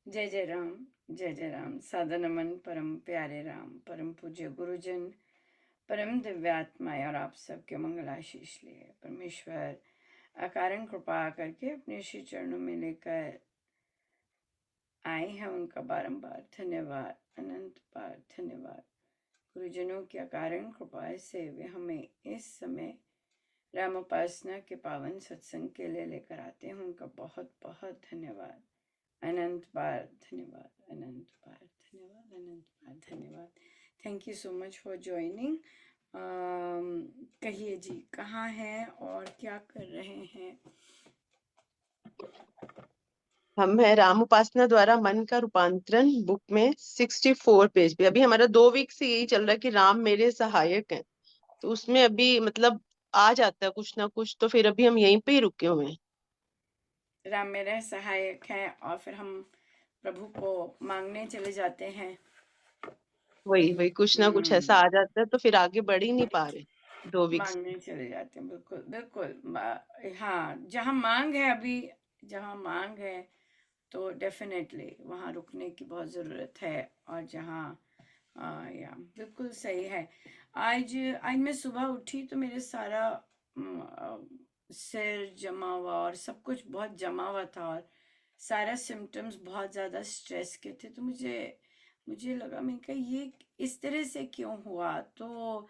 जय जय राम। जय जय राम। सादर नमन परम प्यारे राम, परम पूज्य गुरुजन, परम दिव्यात्माएं और आप सबके मंगल आशीष लिए परमेश्वर अकारण कृपा करके अपने श्री चरणों में लेकर आए हैं। उनका बारंबार धन्यवाद, अनंत बार धन्यवाद। गुरुजनों की अकारण कृपा से वे हमें इस समय राम उपासना के पावन सत्संग के लिए लेकर आते हैं। उनका बहुत बहुत धन्यवाद, अनंत बार धन्यवाद, अनंत बार धन्यवाद, अनंत बार धन्यवाद। Thank you so much for joining. कहिए जी, कहाँ हैं और क्या कर रहे हैं? हम है राम उपासना द्वारा मन का रूपांतरण बुक में 64 पेज पे। अभी हमारा 2 वीक से यही चल रहा है कि राम मेरे सहायक हैं, तो उसमें अभी मतलब आ जाता है कुछ ना कुछ, तो फिर अभी हम यहीं पे ही रुके हुए हैं। राम मेरे सहायक हैं और फिर हम प्रभु को मांगने चले जाते हैं। वही वही कुछ ना कुछ ऐसा आ जाता है, तो फिर आगे बढ़ ही नहीं पा रहे 2 वीक से। मांगने चले जाते हैं, बिल्कुल बिल्कुल। हाँ, जहाँ मांग है, अभी जहाँ मांग है तो डेफिनेटली वहाँ रुकने की बहुत ज़रूरत है। और जहाँ या बिल्कुल सही है। आज आज मैं सुबह उठी तो मेरे सारा सिर जमा हुआ और सब कुछ बहुत जमा हुआ था और सारा सिम्टम्स बहुत ज़्यादा स्ट्रेस के थे। तो मुझे मुझे लगा, मैं कहा ये इस तरह से क्यों हुआ। तो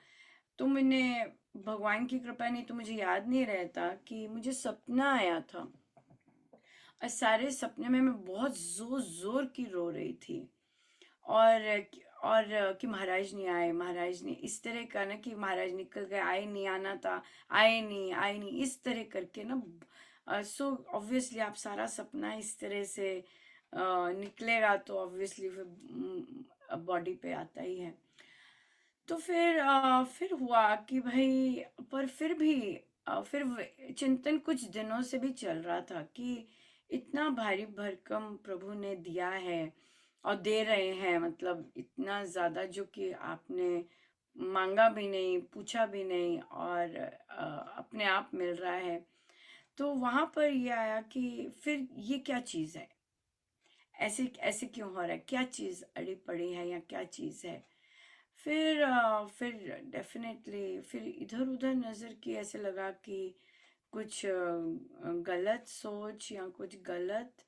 मैंने, भगवान की कृपा नहीं तो मुझे याद नहीं रहता कि मुझे सपना आया था और सारे सपने में मैं बहुत जोर जोर की रो रही थी। और और कि महाराज नहीं आए, महाराज ने इस तरह का ना कि महाराज निकल गए, आए नहीं, आना था, आए नहीं, आए नहीं, इस तरह करके ना। सो ऑब्वियसली आप सारा सपना इस तरह से निकलेगा तो ऑब्वियसली फिर बॉडी पे आता ही है। तो फिर हुआ कि भाई, पर फिर भी फिर चिंतन कुछ दिनों से भी चल रहा था कि इतना भारी भरकम प्रभु ने दिया है और दे रहे हैं, मतलब इतना ज्यादा जो कि आपने मांगा भी नहीं, पूछा भी नहीं और अपने आप मिल रहा है। तो वहां पर ये आया कि फिर ये क्या चीज है, ऐसे ऐसे क्यों हो रहा है, क्या चीज अड़ी पड़ी है या क्या चीज है। फिर डेफिनेटली फिर इधर उधर नजर की, ऐसे लगा कि कुछ गलत सोच या कुछ गलत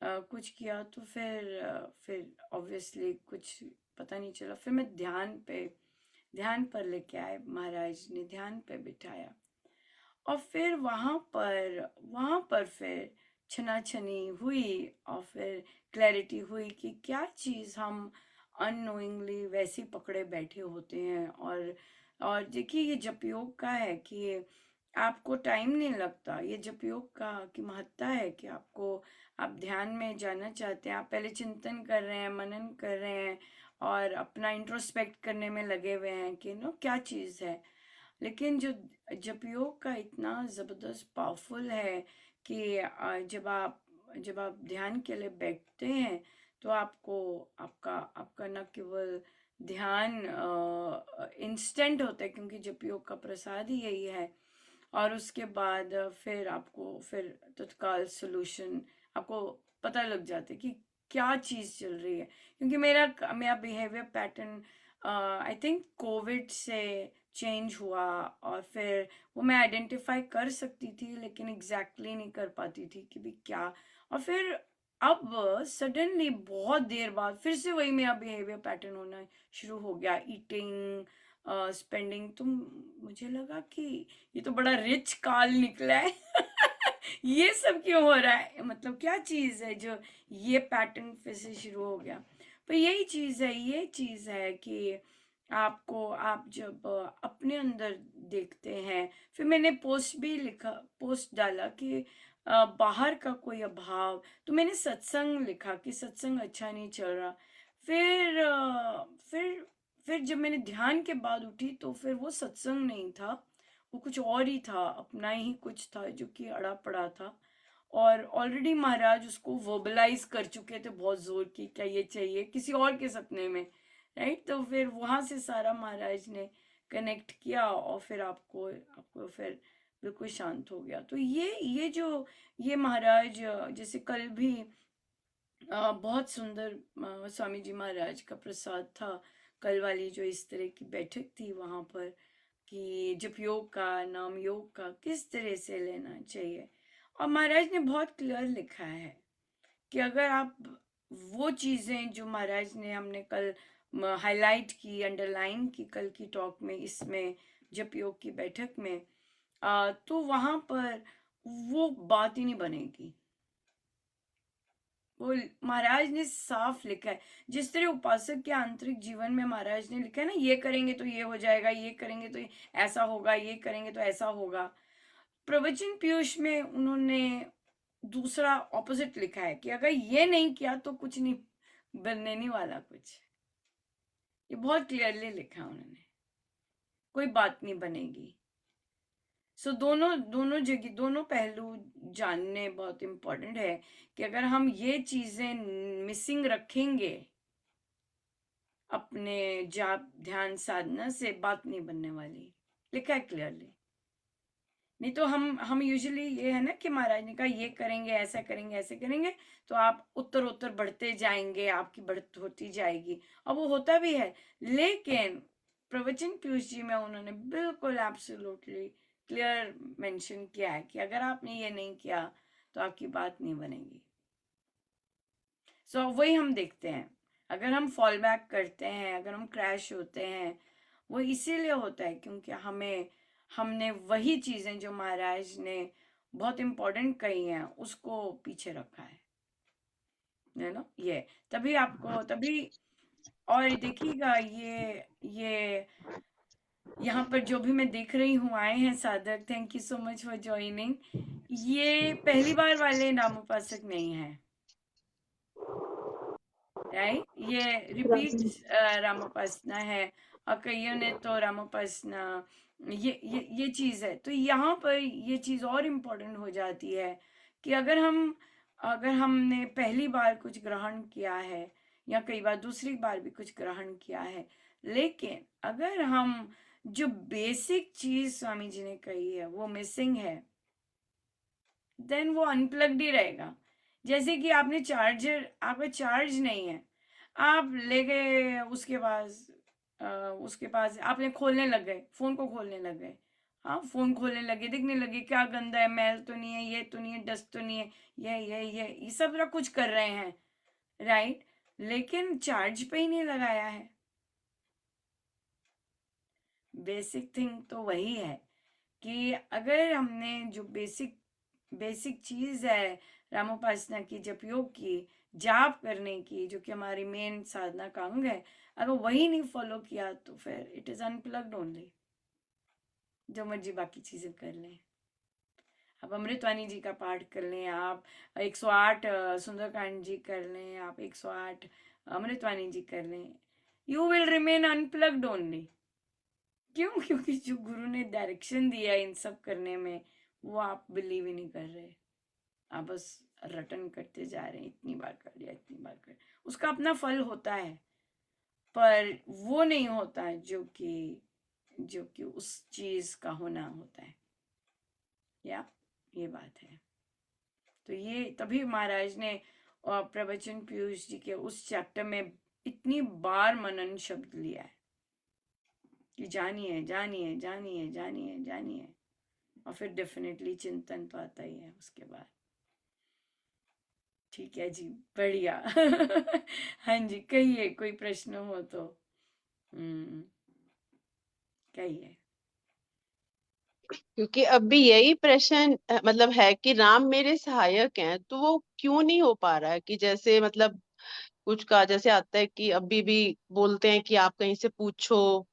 कुछ किया। तो फिर ऑब्वियसली कुछ पता नहीं चला। फिर मैं ध्यान पर लेके आए, महाराज ने ध्यान पे बिठाया और फिर वहां पर फिर छनाछनी हुई और फिर क्लैरिटी हुई कि क्या चीज हम अननोइंगली वैसे ही पकड़े बैठे होते हैं। और देखिए, ये जप योग का है कि आपको टाइम नहीं लगता। ये जप योग का की महत्ता है कि आप ध्यान में जाना चाहते हैं, आप पहले चिंतन कर रहे हैं, मनन कर रहे हैं और अपना इंट्रोस्पेक्ट करने में लगे हुए हैं कि नो क्या चीज है। लेकिन जो जप योग का इतना जबरदस्त पावरफुल है कि जब आप ध्यान के लिए बैठते हैं तो आपको आपका आपका न केवल ध्यान इंस्टेंट होता है, क्योंकि जप योग का प्रसाद ही यही है। और उसके बाद फिर आपको फिर तत्काल सॉल्यूशन आपको पता लग जाता है कि क्या चीज चल रही है। क्योंकि मेरा मेरा behaviour pattern I think Covid से चेंज हुआ और फिर वो मैं आइडेंटिफाई कर सकती थी लेकिन एग्जैक्टली नहीं कर पाती थी कि भी क्या। और फिर अब सडनली बहुत देर बाद फिर से वही मेरा बिहेवियर पैटर्न होना शुरू हो गया, ईटिंग, स्पेंडिंग। तो मुझे लगा कि ये तो बड़ा रिच काल निकला है। ये सब क्यों हो रहा है, मतलब क्या चीज है जो ये पैटर्न फिर से शुरू हो गया। पर यही चीज है, ये चीज है कि आप जब अपने अंदर देखते हैं। फिर मैंने पोस्ट डाला कि बाहर का कोई अभाव। तो मैंने सत्संग लिखा कि सत्संग अच्छा नहीं चल रहा। फिर अ, फिर फिर जब मैंने ध्यान के बाद उठी तो फिर वो सत्संग नहीं था, वो कुछ और ही था, अपना ही कुछ था जो कि अड़ा पड़ा था। और ऑलरेडी महाराज उसको वर्बलाइज कर चुके थे बहुत जोर की, क्या ये चाहिए, किसी और के सपने में। राइट, तो फिर वहां से सारा महाराज ने कनेक्ट किया और फिर आपको आपको फिर बिल्कुल शांत हो गया। तो ये जो ये महाराज जैसे कल भी बहुत सुंदर स्वामी जी महाराज का प्रसाद था। कल वाली जो इस तरह की बैठक थी वहां पर, कि जप योग का, नाम योग का किस तरह से लेना चाहिए। और महाराज ने बहुत क्लियर लिखा है कि अगर आप वो चीजें जो महाराज ने, हमने कल हाईलाइट की, अंडरलाइन की कल की टॉक में, इसमें जप योग की बैठक में, तो वहां पर वो बात ही नहीं बनेगी। वो महाराज ने साफ लिखा है, जिस तरह उपासक के आंतरिक जीवन में महाराज ने लिखा है ना, ये करेंगे तो ये हो जाएगा, ये करेंगे तो ऐसा होगा, ये करेंगे तो ऐसा होगा। प्रवचन पीयूष में उन्होंने दूसरा ऑपोजिट लिखा है कि अगर ये नहीं किया तो कुछ नहीं बनने नहीं वाला कुछ। ये बहुत क्लियरली लिखा है उन्होंने, कोई बात नहीं बनेगी। सो दोनों दोनों जगह, दोनों पहलू जानने बहुत इम्पोर्टेंट है कि अगर हम ये चीजें मिसिंग रखेंगे अपने जाप ध्यान साधना से, बात नहीं बनने वाली। लिखा है क्लियरली। नहीं तो हम यूजुअली ये है ना कि महाराज ने कहा ये करेंगे, ऐसा करेंगे, ऐसे करेंगे, तो आप उत्तर उत्तर बढ़ते जाएंगे, आपकी बढ़त होती जाएगी, और वो होता भी है। लेकिन प्रवचन पीयूष जी में उन्होंने बिल्कुल एब्सोल्युटली क्लियर मेंशन किया है कि अगर आपने ये नहीं किया तो आपकी बात नहीं बनेगी। सो वही हम देखते हैं, अगर हम फॉल बैक करते हैं, अगर हम क्रैश होते हैं, वो इसीलिए होता है क्योंकि हमने वही चीजें जो महाराज ने बहुत इम्पोर्टेंट कही हैं उसको पीछे रखा है ना। ये तभी और देखिएगा, ये यहाँ पर जो भी मैं देख रही हूँ आए हैं साधक, thank you so much for joining. ये पहली बार वाले नामोपासक नहीं है, राइट? ये रिपीट रामोपासना है, और कईयों ने तो रामोपासना, ये चीज है। तो यहाँ पर ये चीज और इम्पोर्टेंट हो जाती है कि अगर हमने पहली बार कुछ ग्रहण किया है, या कई बार दूसरी बार भी कुछ ग्रहण किया है, लेकिन अगर हम जो बेसिक चीज स्वामी जी ने कही है वो मिसिंग है, देन वो अनप्लग्ड ही रहेगा। जैसे कि आपका चार्ज नहीं है, आप ले गए उसके पास आपने खोलने लग गए, फोन को खोलने लग गए। हाँ, फोन खोलने लगे, देखने लगे क्या गंदा है, मैल तो नहीं है, ये तो नहीं है, डस्ट तो नहीं है, ये सब कुछ कर रहे हैं, राइट? लेकिन चार्ज पे ही नहीं लगाया है। बेसिक थिंग तो वही है कि अगर हमने जो बेसिक चीज है रामोपासना की, जप योग की, जाप करने की, जो कि हमारी मेन साधना का अंग है, अगर वही नहीं फॉलो किया तो फिर इट इज अनप्लग्ड ओनली। जो मर्जी बाकी चीजें कर लें, आप अमृतवाणी जी का पाठ कर लें, आप 108 सुंदरकांड जी कर लें, आप 108 अमृतवाणी जी कर लें, you will remain unplugged only. क्यों? क्योंकि जो गुरु ने डायरेक्शन दिया इन सब करने में, वो आप बिलीव ही नहीं कर रहे। आप बस रटन करते जा रहे हैं, इतनी बार कर लिया, इतनी बार कर, उसका अपना फल होता है, पर वो नहीं होता है जो कि उस चीज का होना होता है। या ये बात है। तो ये तभी महाराज ने प्रवचन पीयूष जी के उस चैप्टर में इतनी बार मनन शब्द लिया है कि जानिए जानिए जानिए जानिए जानिए, और फिर डेफिनेटली चिंतन तो आता ही है उसके बाद। ठीक है जी, बढ़िया। हाँ जी, कहिए, कोई प्रश्न हो तो कहिए। क्योंकि अभी यही प्रश्न मतलब है कि राम मेरे सहायक हैं, तो वो क्यों नहीं हो पा रहा है? कि जैसे मतलब कुछ का जैसे आता है कि अभी भी बोलते हैं कि आप कहीं से पूछो,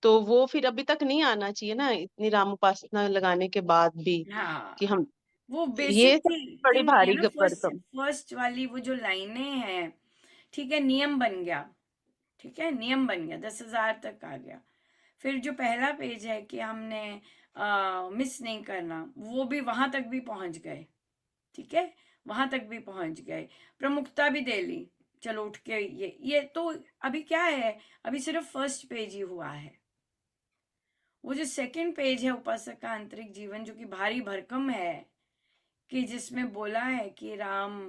तो वो फिर अभी तक नहीं आना चाहिए ना, इतनी राम उपासना लगाने के बाद भी, हाँ, कि हम वो ये बेसिक सब बड़ी थिंग नहीं है भारी ना। भरकम। फर्स्ट वाली वो जो लाइनें हैं, ठीक है, नियम बन गया, ठीक है, नियम बन गया, 10,000 तक आ गया। फिर जो पहला पेज है कि हमने मिस नहीं करना, वो भी वहां तक भी पहुंच गए, ठीक है, वहां तक भी पहुंच गए। प्रमुखता भी दे ली, चलो उठ के ये तो अभी क्या है, अभी सिर्फ फर्स्ट पेज ही हुआ है। वो जो सेकंड पेज है उपासक का आंतरिक जीवन, जो कि भारी भरकम है, कि जिसमें बोला है कि राम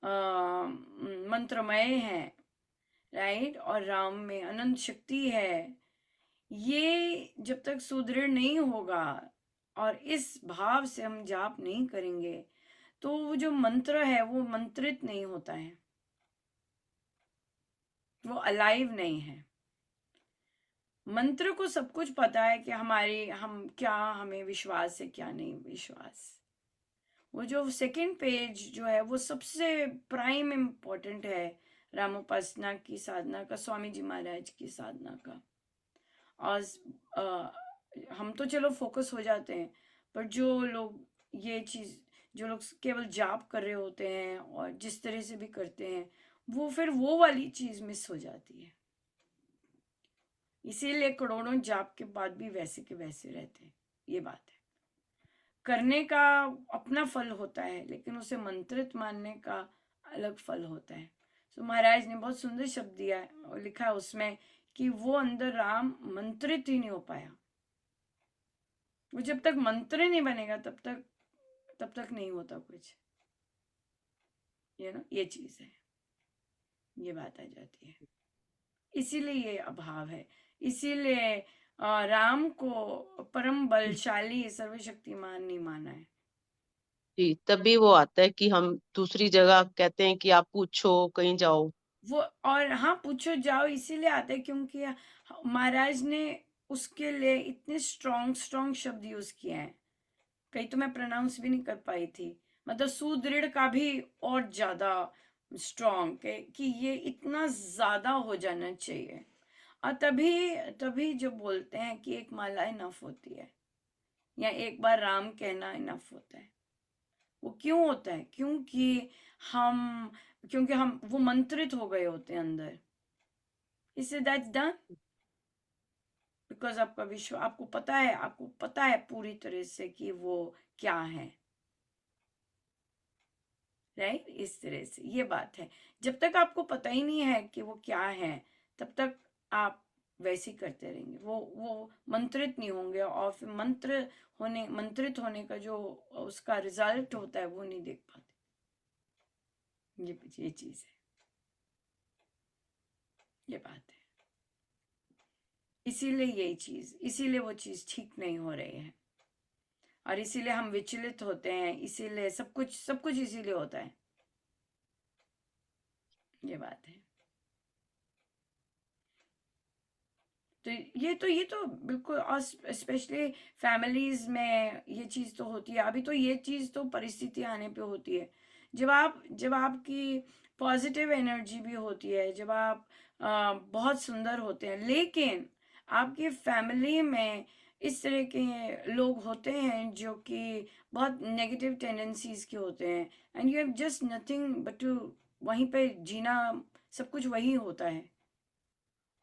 मंत्रमय है, राइट, और राम में अनंत शक्ति है। ये जब तक सुदृढ़ नहीं होगा और इस भाव से हम जाप नहीं करेंगे, तो वो जो मंत्र है वो मंत्रित नहीं होता है, वो अलाइव नहीं है। मंत्र को सब कुछ पता है कि हम क्या, हमें विश्वास है क्या नहीं विश्वास। वो जो सेकंड पेज जो है वो सबसे प्राइम इम्पोर्टेंट है रामोपासना की साधना का, स्वामी जी महाराज की साधना का। और हम तो चलो फोकस हो जाते हैं, पर जो लोग ये चीज, जो लोग केवल जाप कर रहे होते हैं और जिस तरह से भी करते हैं, वो फिर वो वाली चीज मिस हो जाती है। इसीलिए करोड़ों जाप के बाद भी वैसे के वैसे रहते हैं। ये बात है, करने का अपना फल होता है, लेकिन उसे मंत्रित मानने का अलग फल होता है। तो महाराज ने बहुत सुंदर शब्द दिया है और लिखा है उसमें कि वो अंदर राम मंत्रित ही नहीं हो पाया। वो जब तक मंत्र नहीं बनेगा तब तक नहीं होता कुछ, ये चीज है, ये बात आ जाती है। इसीलिए ये अभाव है, इसीलिए राम को परम बलशाली सर्वशक्तिमान नहीं माना है। जी, तभी वो आता है कि हम दूसरी जगह कहते हैं कि आप पूछो कहीं जाओ। वो, और हाँ पूछो जाओ इसीलिए आते हैं क्योंकि महाराज ने उसके लिए इतने स्ट्रॉन्ग स्ट्रॉन्ग शब्द यूज किए हैं, कहीं तो मैं प्रोनाउंस भी नहीं कर पाई थी। मतलब सुदृढ़ का भी और ज्यादा स्ट्रॉन्ग कि ये इतना ज्यादा हो जाना चाहिए। और तभी तभी जो बोलते हैं कि एक माला इनफ होती है, या एक बार राम कहना इनफ होता है। वो क्यों होता है? हम क्योंकि हम वो मंत्रित हो गए होते हैं अंदर। इससे दैट्स डन, बिकॉज आपका विश्व, आपको पता है पूरी तरह से कि वो क्या है, राइट। इस तरह से ये बात है। जब तक आपको पता ही नहीं है कि वो क्या है, तब तक आप वैसे ही करते रहेंगे, वो मंत्रित नहीं होंगे, और फिर मंत्रित होने का जो उसका रिजल्ट होता है वो नहीं देख पाते। ये चीज है, ये बात है। इसीलिए वो चीज ठीक नहीं हो रही है, और इसीलिए हम विचलित होते हैं, इसीलिए सब कुछ इसीलिए होता है। ये बात है। तो ये तो बिल्कुल, और स्पेशली फैमिलीज में ये चीज तो होती है। अभी तो ये चीज तो परिस्थिति आने पे होती है, जब आपकी पॉजिटिव एनर्जी भी होती है, जब आप बहुत सुंदर होते हैं, लेकिन आपकी फैमिली में इस तरह के लोग होते हैं जो कि बहुत नेगेटिव टेंडेंसीज के होते हैं, and you have just nothing but to वहीं पे जीना, सब कुछ वही होता है।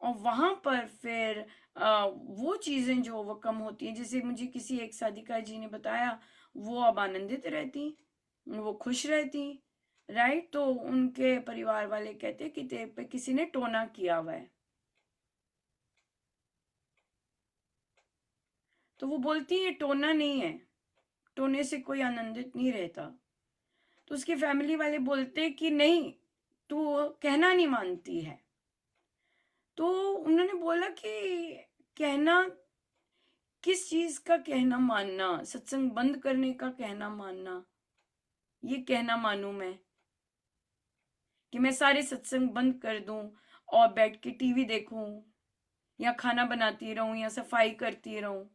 और वहां पर फिर वो चीजें जो ओवरकम होती हैं, जैसे मुझे किसी एक साधिका जी ने बताया, वो अब आनंदित रहती, वो खुश रहती, राइट। तो उनके परिवार वाले कहते कि तेरे पे किसी ने टोना किया हुआ है, तो वो बोलती ये टोना नहीं है, टोने से कोई आनंदित नहीं रहता। तो उसके फैमिली वाले बोलते कि नहीं, तू कहना नहीं मानती है। तो उन्होंने बोला कि कहना, किस चीज का कहना मानना? सत्संग बंद करने का कहना मानना, ये कहना मानूं मैं कि मैं सारे सत्संग बंद कर दूं और बैठ के टीवी देखूं, या खाना बनाती रहूं, या सफाई करती रहूं?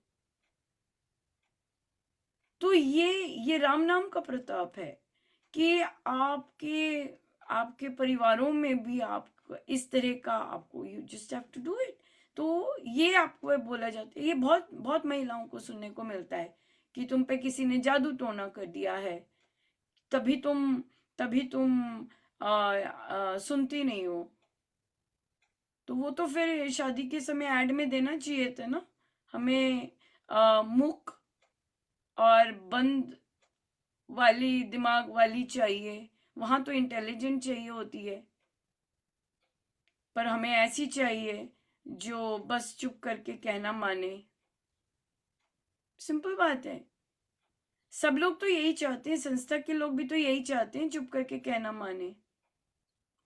तो ये राम नाम का प्रताप है कि आपके आपके परिवारों में भी आप इस तरह का, आपको you just have to do it. तो ये आपको बोला जाता है, ये बहुत बहुत महिलाओं को सुनने को मिलता है कि तुम पे किसी ने जादू टोना कर दिया है, तभी तुम सुनती नहीं हो। तो वो तो फिर शादी के समय ऐड में देना चाहिए था ना, हमें मूक और बंद वाली दिमाग वाली चाहिए, वहां तो इंटेलिजेंट चाहिए होती है, पर हमें ऐसी चाहिए जो बस चुप करके कहना माने। सिंपल बात है, सब लोग तो यही चाहते हैं, संस्था के लोग भी तो यही चाहते हैं, चुप करके कहना माने,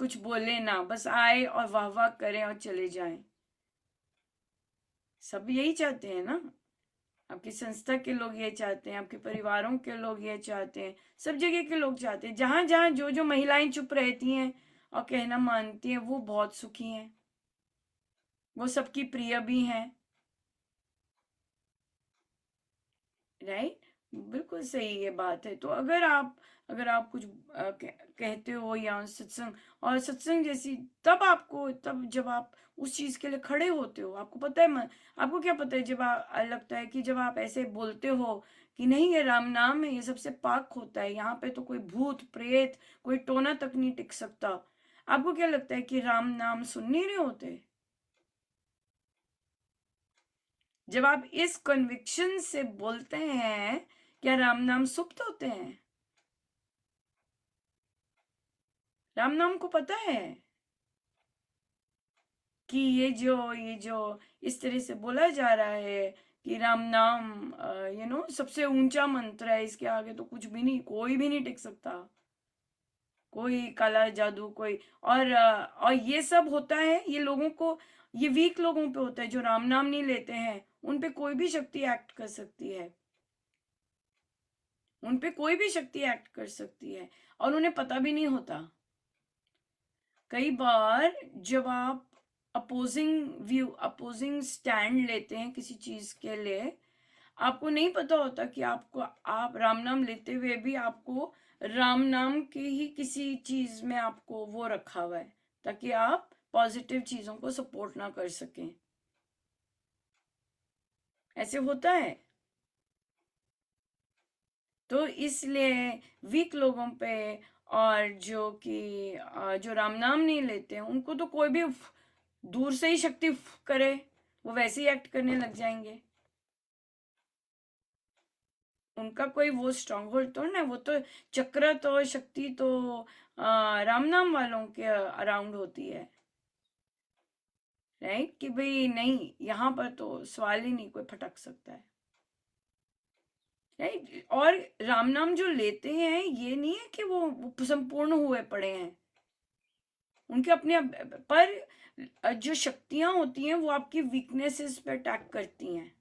कुछ बोले ना, बस आए और वाह वाह करें और चले जाएं। सब यही चाहते हैं ना, आपकी संस्था के लोग ये चाहते हैं, आपके परिवारों के लोग ये चाहते हैं, सब जगह के लोग चाहते हैं। जहां जहां जो जो महिलाएं चुप रहती हैं और कहना मानती हैं, वो बहुत सुखी हैं, वो सबकी प्रिय भी हैं। राइट, बिल्कुल सही ये बात है। तो अगर आप कुछ कहते हो या सत्संग, और सत्संग जैसी, तब जब आप उस चीज के लिए खड़े होते हो, आपको पता है आपको क्या पता है, जब लगता है कि जब आप ऐसे बोलते हो कि नहीं ये राम नाम है, ये सबसे पाक होता है, यहाँ पे तो कोई भूत प्रेत कोई टोना तक नहीं टिक सकता, आपको क्या लगता है कि राम नाम सुन नहीं रहे होते? जब आप इस कन्विक्शन से बोलते हैं, क्या राम नाम सुप्त होते हैं? राम नाम को पता है कि ये जो इस तरह से बोला जा रहा है कि राम नाम सबसे ऊंचा मंत्र है, इसके आगे तो कुछ भी नहीं, कोई भी नहीं टिक सकता, कोई काला जादू कोई। और ये सब होता है, ये लोगों को, ये वीक लोगों पे होता है, जो राम नाम नहीं लेते हैं, उन पे कोई भी शक्ति एक्ट कर सकती है, उन पे कोई भी शक्ति एक्ट कर सकती है, और उन्हें पता भी नहीं होता। कई बार जब आप अपोजिंग स्टैंड लेते हैं किसी चीज के लिए, आपको नहीं पता होता कि आप राम नाम लेते हुए भी आपको राम नाम के ही किसी चीज में आपको वो रखा हुआ है, ताकि आप पॉजिटिव चीजों को सपोर्ट ना कर सकें। ऐसे होता है। तो इसलिए वीक लोगों पे, और जो राम नाम नहीं लेते हैं, उनको तो कोई भी दूर से ही शक्ति करे, वो वैसे ही एक्ट करने लग जाएंगे। उनका कोई वो स्ट्रांग होल्ड तो ना, वो तो चक्र तो शक्ति तो राम नाम वालों के अराउंड होती है। राइट, कि भाई नहीं, यहाँ पर तो सवाल ही नहीं, कोई फटक सकता है। राइट, और राम नाम जो लेते हैं, ये नहीं है कि वो संपूर्ण हुए पड़े हैं, उनके अपने पर जो शक्तियां होती हैं वो आपकी वीकनेसेस पे अटैक करती हैं।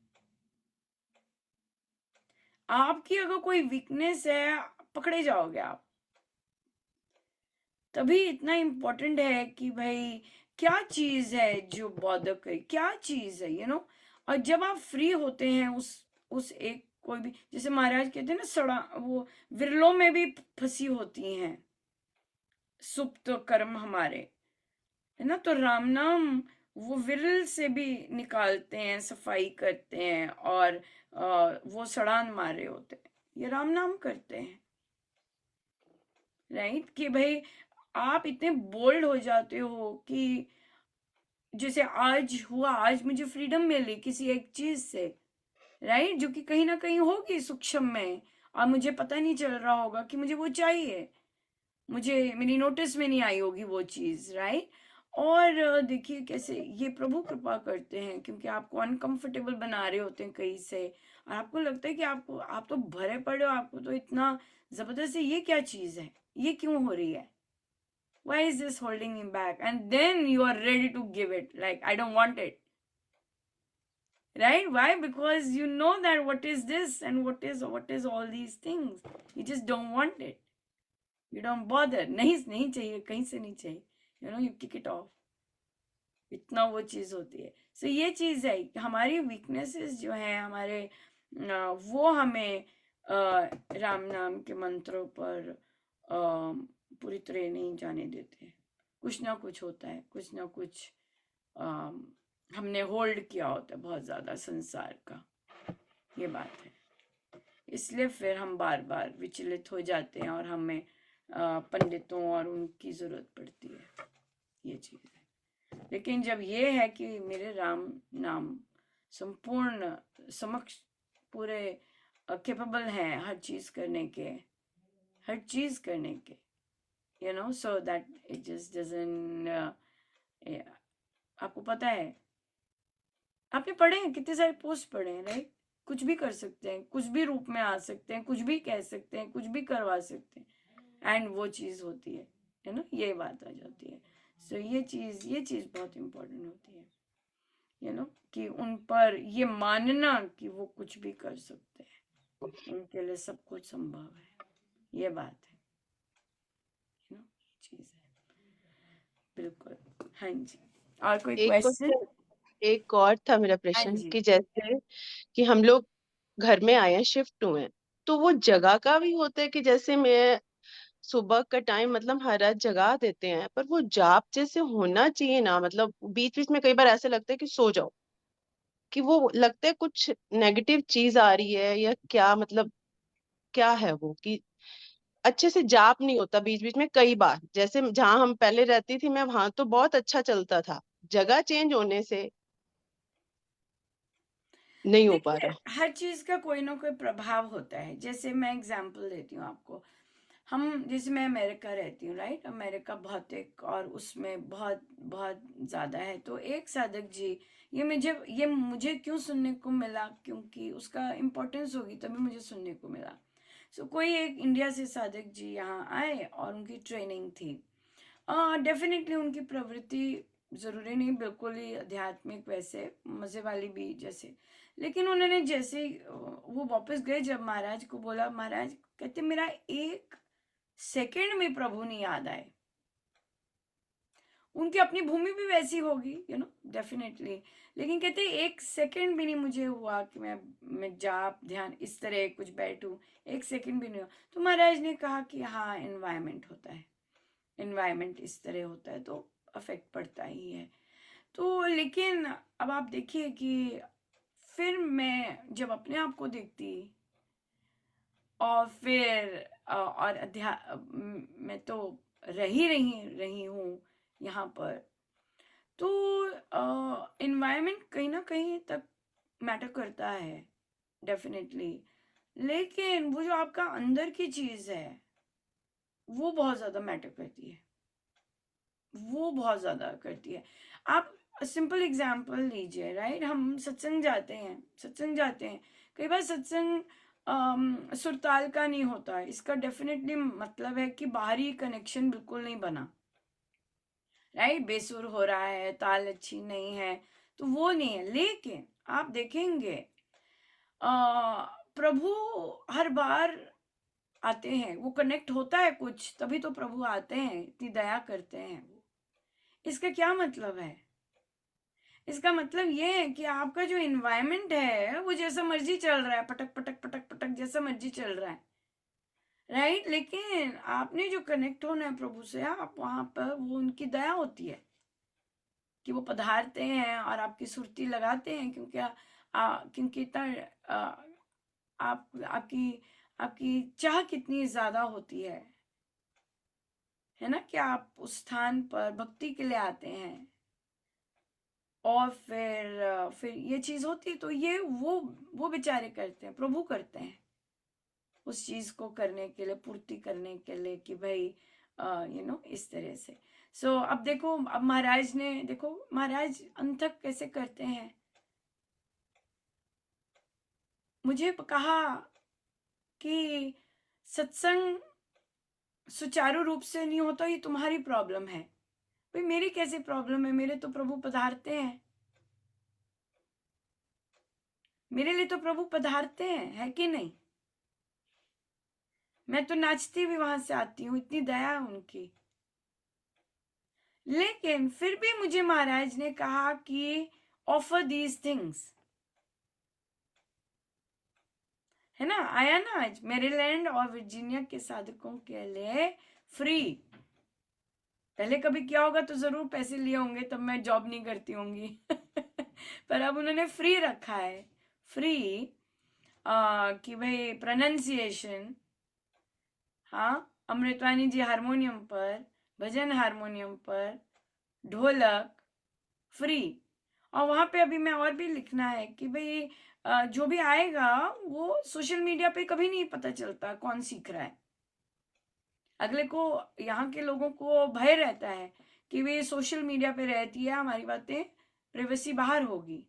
आपकी अगर कोई वीकनेस है, पकड़े जाओगे आप। तभी इतना इम्पोर्टेंट है कि भाई क्या चीज है जो बॉदर करे, क्या चीज है और जब आप फ्री होते हैं उस एक कोई भी, जैसे महाराज कहते हैं ना, सड़ा वो विरलों में भी फंसी होती हैं सुप्त कर्म हमारे, है ना। तो राम नाम वो विरल से भी निकालते हैं, सफाई करते हैं, और वो सड़ान मारे होते हैं, ये राम नाम करते हैं। राइट, कि भाई आप इतने बोल्ड हो जाते हो कि जैसे आज हुआ, आज मुझे फ्रीडम मिली किसी एक चीज से, राइट, जो कि कहीं ना कहीं होगी सूक्ष्म में, और मुझे पता नहीं चल रहा होगा कि मुझे वो चाहिए, मुझे मेरी नोटिस में नहीं आई होगी वो चीज, राइट। और देखिए कैसे ये प्रभु कृपा करते हैं, क्योंकि आपको अनकंफर्टेबल बना रहे होते हैं कहीं से, और आपको लगता है कि आप तो भरे पड़े हो, आपको तो इतना जबरदस्त है, ये क्या चीज है, ये क्यों हो रही है, why is this holding me back, and then you are ready to give it, like I don't want it, right? Why? Because you know that what is this and what is all these things, you just don't want it, you don't bother, नहीं चाहिए, कहीं से नहीं चाहिए, you kick it off, इतना वो चीज होती है। सो ये चीज है कि हमारी वीकनेसेस जो है हमारे, वो हमें राम नाम के मंत्रों पर पूरी तरह नहीं जाने देते, कुछ ना कुछ होता है, कुछ ना कुछ हमने होल्ड किया होता है बहुत ज्यादा संसार का, ये बात है। इसलिए फिर हम बार बार विचलित हो जाते हैं, और हमें पंडितों और उनकी जरूरत पड़ती है, ये चीज है। लेकिन जब ये है कि मेरे राम नाम संपूर्ण समक्ष पूरे कैपेबल हैं हर चीज करने के, हर चीज करने के, so that it just doesn't आपको पता है, आपने पढ़े हैं, कितने सारे पोस्ट पढ़े हैं, राइट, कुछ भी कर सकते हैं, कुछ भी रूप में आ सकते हैं, कुछ भी कह सकते हैं, कुछ भी करवा सकते हैं, एंड वो चीज होती है ना, ये बात आ जाती है। सो ये चीज बहुत इंपॉर्टेंट होती है, कि उन पर ये मानना कि वो कुछ भी कर सकते हैं, उनके लिए सब कुछ संभव है, ये बात है, चीज है। बिल्कुल। हाँ जी, और कोई एक क्वेश्चन? क्वेश्चन, एक और था मेरा हाँ प्रश्न जी। कि जैसे कि हम लोग घर में आए हैं, शिफ्ट हुए हैं, तो वो जगह का भी होता है कि जैसे मैं सुबह का टाइम मतलब हर रात जगा देते हैं, पर वो जाप जैसे होना चाहिए ना, मतलब बीच बीच में कई बार ऐसे लगता है कि सो जाओ, कि वो लगता है कुछ नेगेटिव चीज आ रही है या क्या, मतलब क्या है वो कि अच्छे से जाप नहीं होता बीच बीच में कई बार। जैसे जहां हम पहले रहती थी मैं, वहां तो बहुत अच्छा चलता था, जगह चेंज होने से नहीं हो पा देखिए, रहा। हर चीज का कोई ना कोई प्रभाव होता है। जैसे मैं एग्जांपल देती हूँ आपको। हम जैसे मैं अमेरिका रहती हूँ, राइट? अमेरिका भौतिक और उसमें बहुत बहुत ज्यादा है। तो एक साधक जी, ये मुझे क्यों सुनने को मिला, क्योंकि उसका इम्पोर्टेंस होगी तभी मुझे सुनने को मिला। कोई एक इंडिया से साधक जी यहाँ आए और उनकी ट्रेनिंग थी। डेफिनेटली उनकी प्रवृत्ति जरूरी नहीं बिल्कुल ही आध्यात्मिक, वैसे मजे वाली भी जैसे। लेकिन उन्होंने जैसे ही वो वापस गए, जब महाराज को बोला, महाराज कहते मेरा एक सेकंड में प्रभु नहीं याद आए। उनकी अपनी भूमि भी वैसी होगी, डेफिनेटली। लेकिन कहते एक सेकंड भी नहीं मुझे हुआ कि मैं जाप ध्यान इस तरह कुछ बैठूं, एक सेकंड भी नहीं हुआ। तो महाराज ने कहा कि हाँ, एनवायरमेंट होता है, एनवायरमेंट इस तरह होता है तो अफेक्ट पड़ता ही है। तो लेकिन अब आप देखिए कि फिर मैं जब अपने आप को देखती, और फिर और मैं तो रही हूँ यहाँ पर। तो इन्वायरमेंट कहीं ना कहीं तक मैटर करता है, डेफिनेटली। लेकिन वो जो आपका अंदर की चीज है, वो बहुत ज्यादा मैटर करती है, वो बहुत ज्यादा करती है। आप सिंपल एग्जांपल लीजिए, राइट? हम सत्संग जाते हैं। कई बार सत्संग सुरताल का नहीं होता है। इसका डेफिनेटली मतलब है कि बाहरी कनेक्शन बिल्कुल नहीं बना, राइट? बेसुर हो रहा है, ताल अच्छी नहीं है, तो वो नहीं है। लेकिन आप देखेंगे आ, प्रभु हर बार आते हैं, वो कनेक्ट होता है कुछ, तभी तो प्रभु आते हैं, इतनी दया करते हैं वो। इसका क्या मतलब है? इसका मतलब ये है कि आपका जो इन्वायरमेंट है वो जैसा मर्जी चल रहा है, पटक पटक पटक पटक जैसा मर्जी चल रहा है, राइट? लेकिन आपने जो कनेक्ट होना है प्रभु से, आप वहां पर, वो उनकी दया होती है कि वो पधारते हैं और आपकी सुरती लगाते हैं, क्योंकि इतना आपकी आपकी चाह कितनी ज्यादा होती है ना, कि आप उस स्थान पर भक्ति के लिए आते हैं। और फिर ये चीज होती है, तो ये वो बेचारे करते हैं, प्रभु करते हैं उस चीज को करने के लिए, पूर्ति करने के लिए, कि भाई इस तरह से। अब देखो, अब महाराज ने देखो, महाराज अंतक कैसे करते हैं। मुझे कहा कि सत्संग सुचारू रूप से नहीं होता, ये तुम्हारी प्रॉब्लम है। भाई मेरी कैसी प्रॉब्लम है? मेरे तो प्रभु पधारते हैं, मेरे लिए तो प्रभु पधारते हैं, है कि नहीं? मैं तो नाचती भी वहां से आती हूँ, इतनी दया है उनकी। लेकिन फिर भी मुझे महाराज ने कहा कि ऑफर दीज थिंग्स, है ना? आया ना आज मेरीलैंड और वर्जीनिया के साधकों के लिए फ्री। पहले कभी किया होगा तो जरूर पैसे लिए होंगे, तब मैं जॉब नहीं करती होंगी। पर अब उन्होंने फ्री रखा है, फ्री, कि भाई प्रोनाउंसिएशन, हाँ, अमृतवाणी जी हारमोनियम पर, भजन हारमोनियम पर, ढोलक, फ्री। और वहां पे अभी मैं और भी लिखना है कि भाई जो भी आएगा, वो सोशल मीडिया पे कभी नहीं पता चलता कौन सीख रहा है। अगले को, यहाँ के लोगों को भय रहता है कि वे सोशल मीडिया पे रहती है, हमारी बातें, प्राइवेसी बाहर होगी,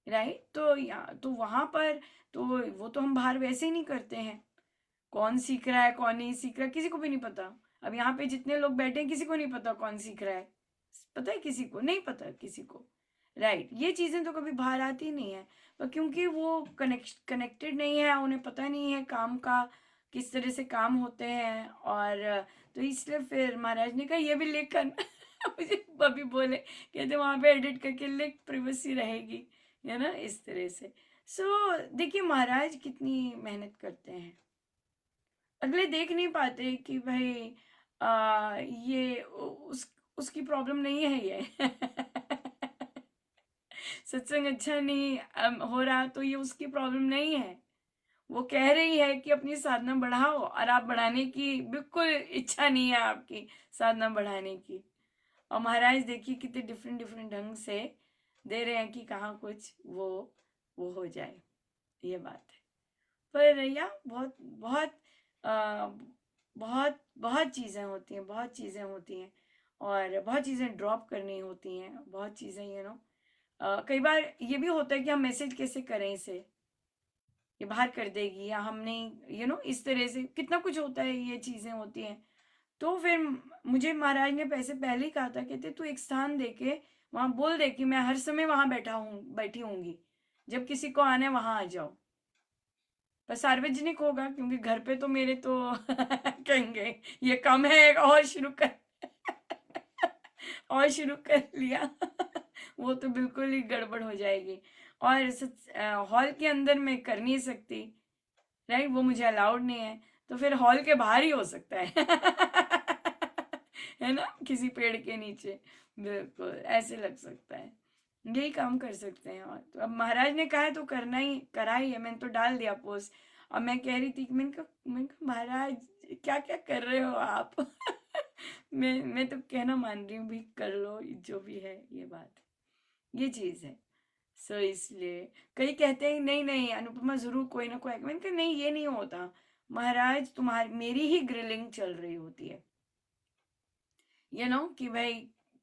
राइट? तो तो वहां पर तो वो तो हम बाहर वैसे ही नहीं करते हैं। कौन सीख रहा है कौन नहीं सीख रहा है किसी को भी नहीं पता। अब यहाँ पे जितने लोग बैठे हैं किसी को नहीं पता कौन सीख रहा है। पता है किसी को नहीं पता किसी को। राइट, ये चीजें तो कभी बाहर आती नहीं है। पर क्योंकि वो कनेक्टेड नहीं है, उन्हें पता नहीं है काम का किस तरह से काम होते हैं। और तो इसलिए फिर महाराज ने कहा ये भी लेकर मुझे अभी बोले, कहते वहां पे एडिट करके लिख, प्रिवेसी रहेगी, है ना, इस तरह से। सो देखिए महाराज कितनी मेहनत करते हैं। अगले देख नहीं पाते कि भाई ये उसकी प्रॉब्लम नहीं है ये। सत्संग अच्छा नहीं हो रहा तो ये उसकी प्रॉब्लम नहीं है। वो कह रही है कि अपनी साधना बढ़ाओ, और आप बढ़ाने की बिल्कुल इच्छा नहीं है आपकी, साधना बढ़ाने की। और महाराज देखिए कितने डिफरेंट डिफरेंट ढंग से दे रहे हैं कि कहाँ कुछ वो हो जाए। ये बात है। पर या बहुत बहुत आ, बहुत बहुत चीज़ें होती हैं, बहुत चीज़ें होती हैं। और बहुत चीज़ें ड्रॉप करनी होती हैं, बहुत चीज़ें कई बार ये भी होता है कि हम मैसेज कैसे करें इसे, ये बाहर कर देगी या हम नहीं, इस तरह से कितना कुछ होता है, ये चीज़ें होती हैं। तो फिर मुझे महाराज ने पैसे पहले ही कहा था, कहते तू एक स्थान दे के वहां बोल दे कि मैं हर समय वहां बैठी होंगी, जब किसी को आना है वहां आ जाओ। पर सार्वजनिक होगा क्योंकि घर पे तो मेरे तो कहेंगे ये कम है, और शुरू कर और शुरू कर लिया। वो तो बिल्कुल ही गड़बड़ हो जाएगी। और हॉल के अंदर मैं कर नहीं सकती, राइट, वो मुझे अलाउड नहीं है। तो फिर हॉल के बाहर ही हो सकता है। है ना, किसी पेड़ के नीचे, बिल्कुल ऐसे लग सकता है। यही काम कर सकते हैं। और तो अब महाराज ने कहा है तो करा ही है। मैंने तो डाल दिया पोस्ट। और मैं कह रही थी कि मैंने कहा महाराज क्या क्या कर रहे हो आप। मैं तो कहना मान रही हूँ भी, कर लो जो भी है, ये बात है, ये चीज है। सो इसलिए कई कहते हैं नहीं नहीं अनुपमा जरूर कोई ना कोई, मैंने कहा नहीं ये नहीं होता महाराज, तुम्हारी मेरी ही ग्रिलिंग चल रही होती है। कि भाई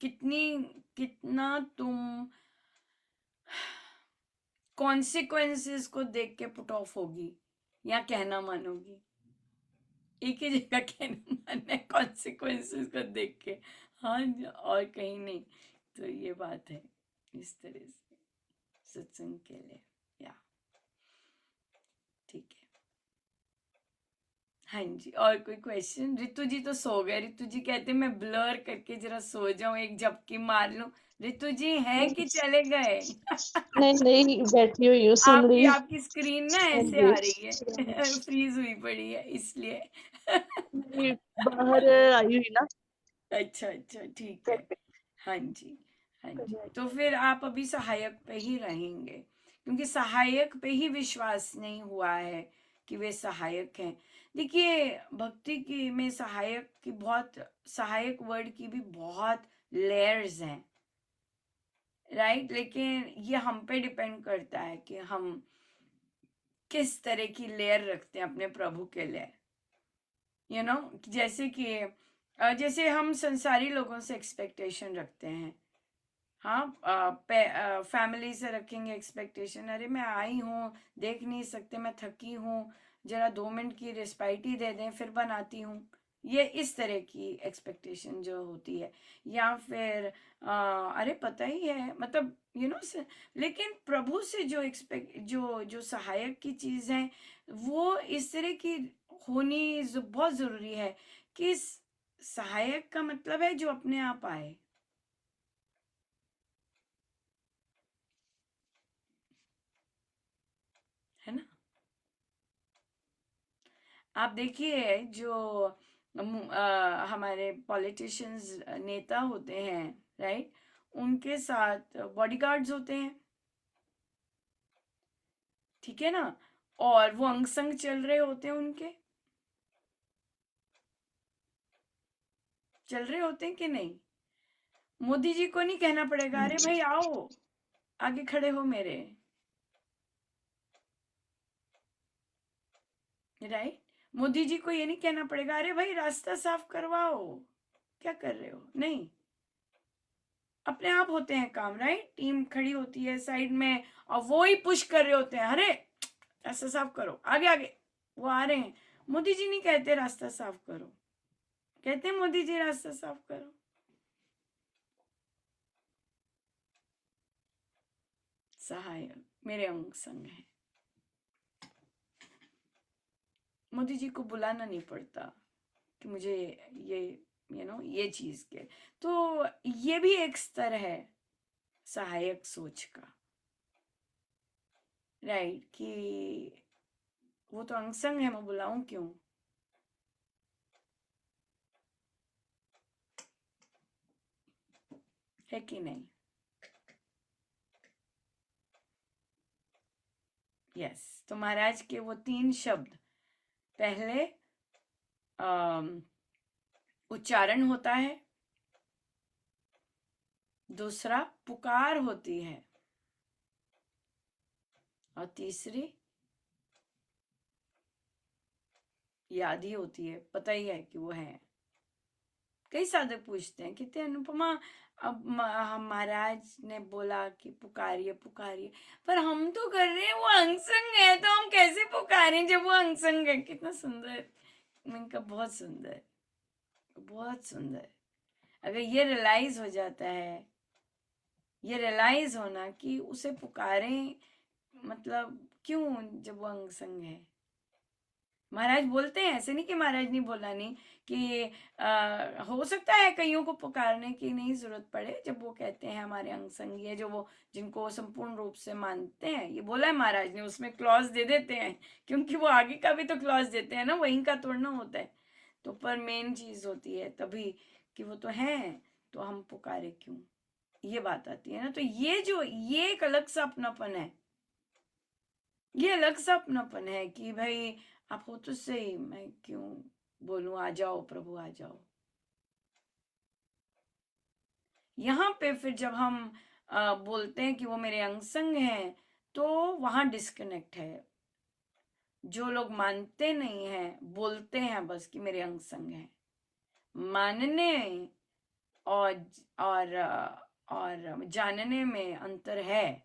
कितनी कितना तुम कॉन्सिक्वेंसेस को देख के पुट ऑफ होगी या कहना मानोगी। एक ही जगह कहना मानना है कॉन्सिक्वेंसेस को देख के, हाँ, और कहीं नहीं। तो ये बात है, इस तरह से सत्संग के लिए, या ठीक है। हाँ जी, और कोई क्वेश्चन? रितु जी तो सो गए। रितु जी कहते मैं ब्लर करके जरा सो जाऊं, एक झपकी मार लूं। रितु जी हैं कि चले गए? नहीं नहीं, बैठी हुई हूँ, सुन आपकी रही आपकी स्क्रीन ना हूँ। ऐसे जी। आ रही है, फ्रीज हुई पड़ी है इसलिए। नहीं, बाहर आई हुई ना। अच्छा अच्छा, ठीक है। हाँ जी, हाँ जी। तो फिर आप अभी सहायक पे ही रहेंगे, क्योंकि सहायक पे ही विश्वास नहीं हुआ है कि वे सहायक हैं। देखिए भक्ति की में सहायक की बहुत, सहायक वर्ड की भी बहुत लेयर्स हैं, राइट। लेकिन ये हम पे डिपेंड करता है कि हम किस तरह की लेयर रखते हैं अपने प्रभु के लिए। जैसे कि जैसे हम संसारी लोगों से एक्सपेक्टेशन रखते हैं। हाँ, फैमिली से रखेंगे एक्सपेक्टेशन, अरे मैं आई हूँ, देख नहीं सकते, मैं थकी हूँ, जरा 2 मिनट की रिस्पाइटी दे दें फिर बनाती हूँ। ये इस तरह की एक्सपेक्टेशन जो होती है। या फिर अरे पता ही है, मतलब लेकिन प्रभु से जो एक्सपेक्ट जो जो सहायक की चीज है, वो इस तरह की होनी बहुत जरूरी है कि सहायक का मतलब है जो अपने आप आए, है ना। आप देखिए जो हमारे पॉलिटिशियंस, नेता होते हैं, राइट, उनके साथ बॉडीगार्ड्स होते हैं, ठीक है ना। और वो अंग संग चल रहे होते हैं उनके, चल रहे होते हैं कि नहीं। मोदी जी को नहीं कहना पड़ेगा अरे भाई आओ आगे खड़े हो मेरे, राइट। मोदी जी को ये नहीं कहना पड़ेगा अरे भाई रास्ता साफ करवाओ, क्या कर रहे हो, नहीं। अपने आप होते हैं काम, राइट? टीम खड़ी होती है साइड में और वो ही पुश कर रहे होते हैं, अरे ऐसा साफ करो, आगे आगे। वो आ रहे हैं। मोदी जी नहीं कहते रास्ता साफ करो, कहते हैं मोदी जी रास्ता साफ करो। सहायक मेरे अंग संग है। मोदी जी को बुलाना नहीं पड़ता कि मुझे ये ये चीज के। तो ये भी एक स्तर है सहायक सोच का, राइट? कि वो तो अंग संग है, मैं बुलाऊं क्यों? है कि नहीं? यस। तो महाराज के वो 3 शब्द, पहले उच्चारण होता है, दूसरा पुकार होती है, और तीसरी याद ही होती है, पता ही है कि वो है। कई साधक पूछते हैं, कहते हैं अनुपमा अब महाराज ने बोला कि पुकारिए पुकारिए, पर हम तो कर रहे हैं, वो अंगसंग है, तो हम कैसे पुकारें जब वो अंगसंग है? कितना सुंदर। मैंने कहा बहुत सुंदर, बहुत सुंदर। अगर ये रियलाइज हो जाता है, ये रियलाइज होना कि उसे पुकारें, मतलब क्यों जब वो अंग संग है। महाराज बोलते हैं, ऐसे नहीं कि महाराज नहीं बोला नहीं, कि हो सकता है कईयों को पुकारने की नहीं जरूरत पड़े जब वो कहते हैं हमारे अंग संगी है, जो वो जिनको संपूर्ण रूप से मानते हैं। ये बोला है महाराज ने, उसमें क्लॉज दे देते हैं, क्योंकि वो आगे का भी तो क्लॉज देते हैं ना, वहीं का तोड़ना होता है। तो पर मेन चीज होती है तभी कि वो तो है, तो हम पुकारे क्यों, ये बात आती है ना। तो ये एक अलग सा अपनापन है, ये अलग सा अपनापन है कि भाई आप हो तो सही, मैं क्यों बोलूं, आ जाओ प्रभु आ जाओ। यहाँ पे फिर जब हम बोलते हैं कि वो मेरे अंग संग हैं, तो वहां डिस्कनेक्ट है। जो लोग मानते नहीं हैं, बोलते हैं बस कि मेरे अंग संग हैं। मानने और और जानने में अंतर है,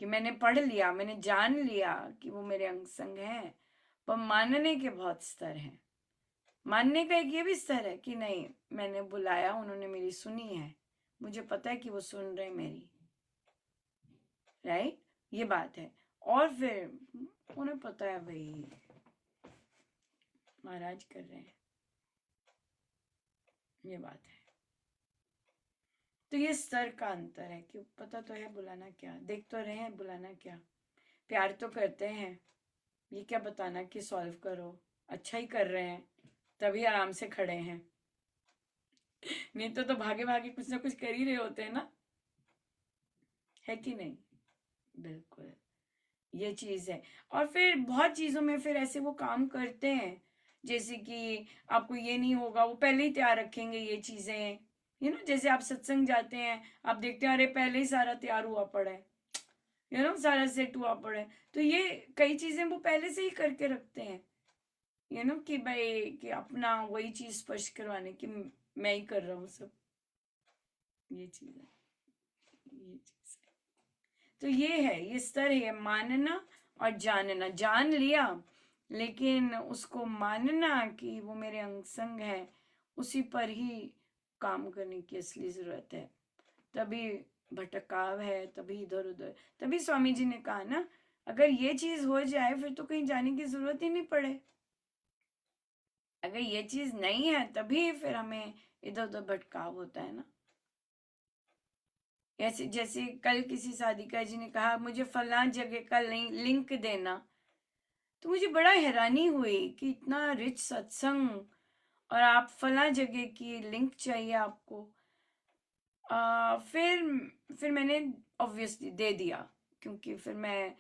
कि मैंने पढ़ लिया, मैंने जान लिया कि वो मेरे अंग संग हैं, पर मानने के बहुत स्तर हैं। मानने का एक ये भी स्तर है कि नहीं, मैंने बुलाया, उन्होंने मेरी सुनी है, मुझे पता है कि वो सुन रहे मेरी, राइट? ये बात है। और फिर उन्हें पता है भाई महाराज कर रहे हैं, ये बात है। तो ये स्तर का अंतर है कि पता तो है बुलाना क्या, देख तो रहे हैं बुलाना क्या, प्यार तो करते हैं, ये क्या बताना कि सॉल्व करो, अच्छा ही कर रहे हैं तभी आराम से खड़े हैं, नहीं तो भागे भागे कुछ ना कुछ कर ही रहे होते हैं ना, है कि नहीं? बिल्कुल, ये चीज है। और फिर बहुत चीजों में फिर ऐसे वो काम करते हैं, जैसे कि आपको ये नहीं होगा, वो पहले ही तैयार रखेंगे ये चीजें। जैसे आप सत्संग जाते हैं, आप देखते हैं अरे पहले ही सारा तैयार हुआ पड़ा है, सारा सेट हुआ पड़ा है। तो ये कई चीजें वो पहले से ही करके रखते हैं, कि भाई कि अपना वही चीज स्पष्ट करवाने की, मैं ही कर रहा हूँ सब। ये चीज है, ये चीज है। तो ये है, ये स्तर है, मानना और जानना। जान लिया, लेकिन उसको मानना कि वो मेरे अंग संग है, उसी पर ही काम करने की असली जरूरत है। तभी भटकाव है, तभी इधर उधर। तभी स्वामी जी ने कहा ना, अगर ये चीज हो जाए फिर तो कहीं जाने की जरूरत ही नहीं पड़े। अगर ये चीज नहीं है तभी फिर हमें इधर उधर भटकाव होता है ना। ऐसे जैसे कल किसी साधिका जी ने कहा मुझे फला जगह का लिंक देना, तो मुझे बड़ा हैरानी हुई कि इतना रिच सत्संग और आप फला जगह की लिंक चाहिए आपको। फिर मैंने ऑब्वियसली दे दिया, क्योंकि फिर मैं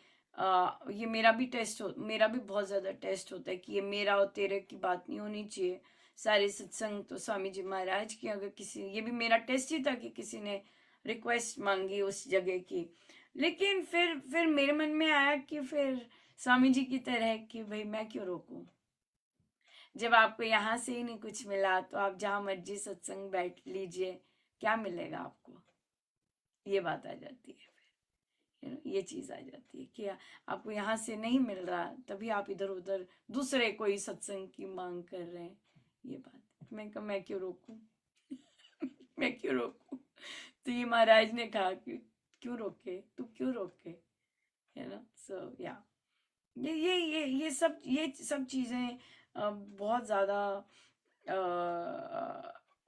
ये मेरा भी बहुत ज्यादा टेस्ट होता है कि ये मेरा और तेरे की बात नहीं होनी चाहिए। सारे सत्संग तो स्वामी जी महाराज की, अगर किसी, ये भी मेरा टेस्ट ही था कि किसी ने रिक्वेस्ट मांगी उस जगह की। लेकिन फिर मेरे मन में आया कि फिर स्वामी जी की तरह कि भाई मैं क्यों रोकूं, जब आपको यहाँ से ही नहीं कुछ मिला तो आप जहाँ मर्जी सत्संग बैठ लीजिए, क्या मिलेगा आपको, ये बात आ जाती है। ये चीज आ जाती है कि आपको यहाँ से नहीं मिल रहा, तभी आप इधर उधर दूसरे कोई सत्संग की मांग कर रहे हैं। ये बात मैं कहा, मैं क्यों रोकूं मैं क्यों रोकूं। तो ये महाराज ने कहा कि क्यों रोके, तू क्यों रोके, है ना। सो या ये सब चीजें बहुत ज्यादा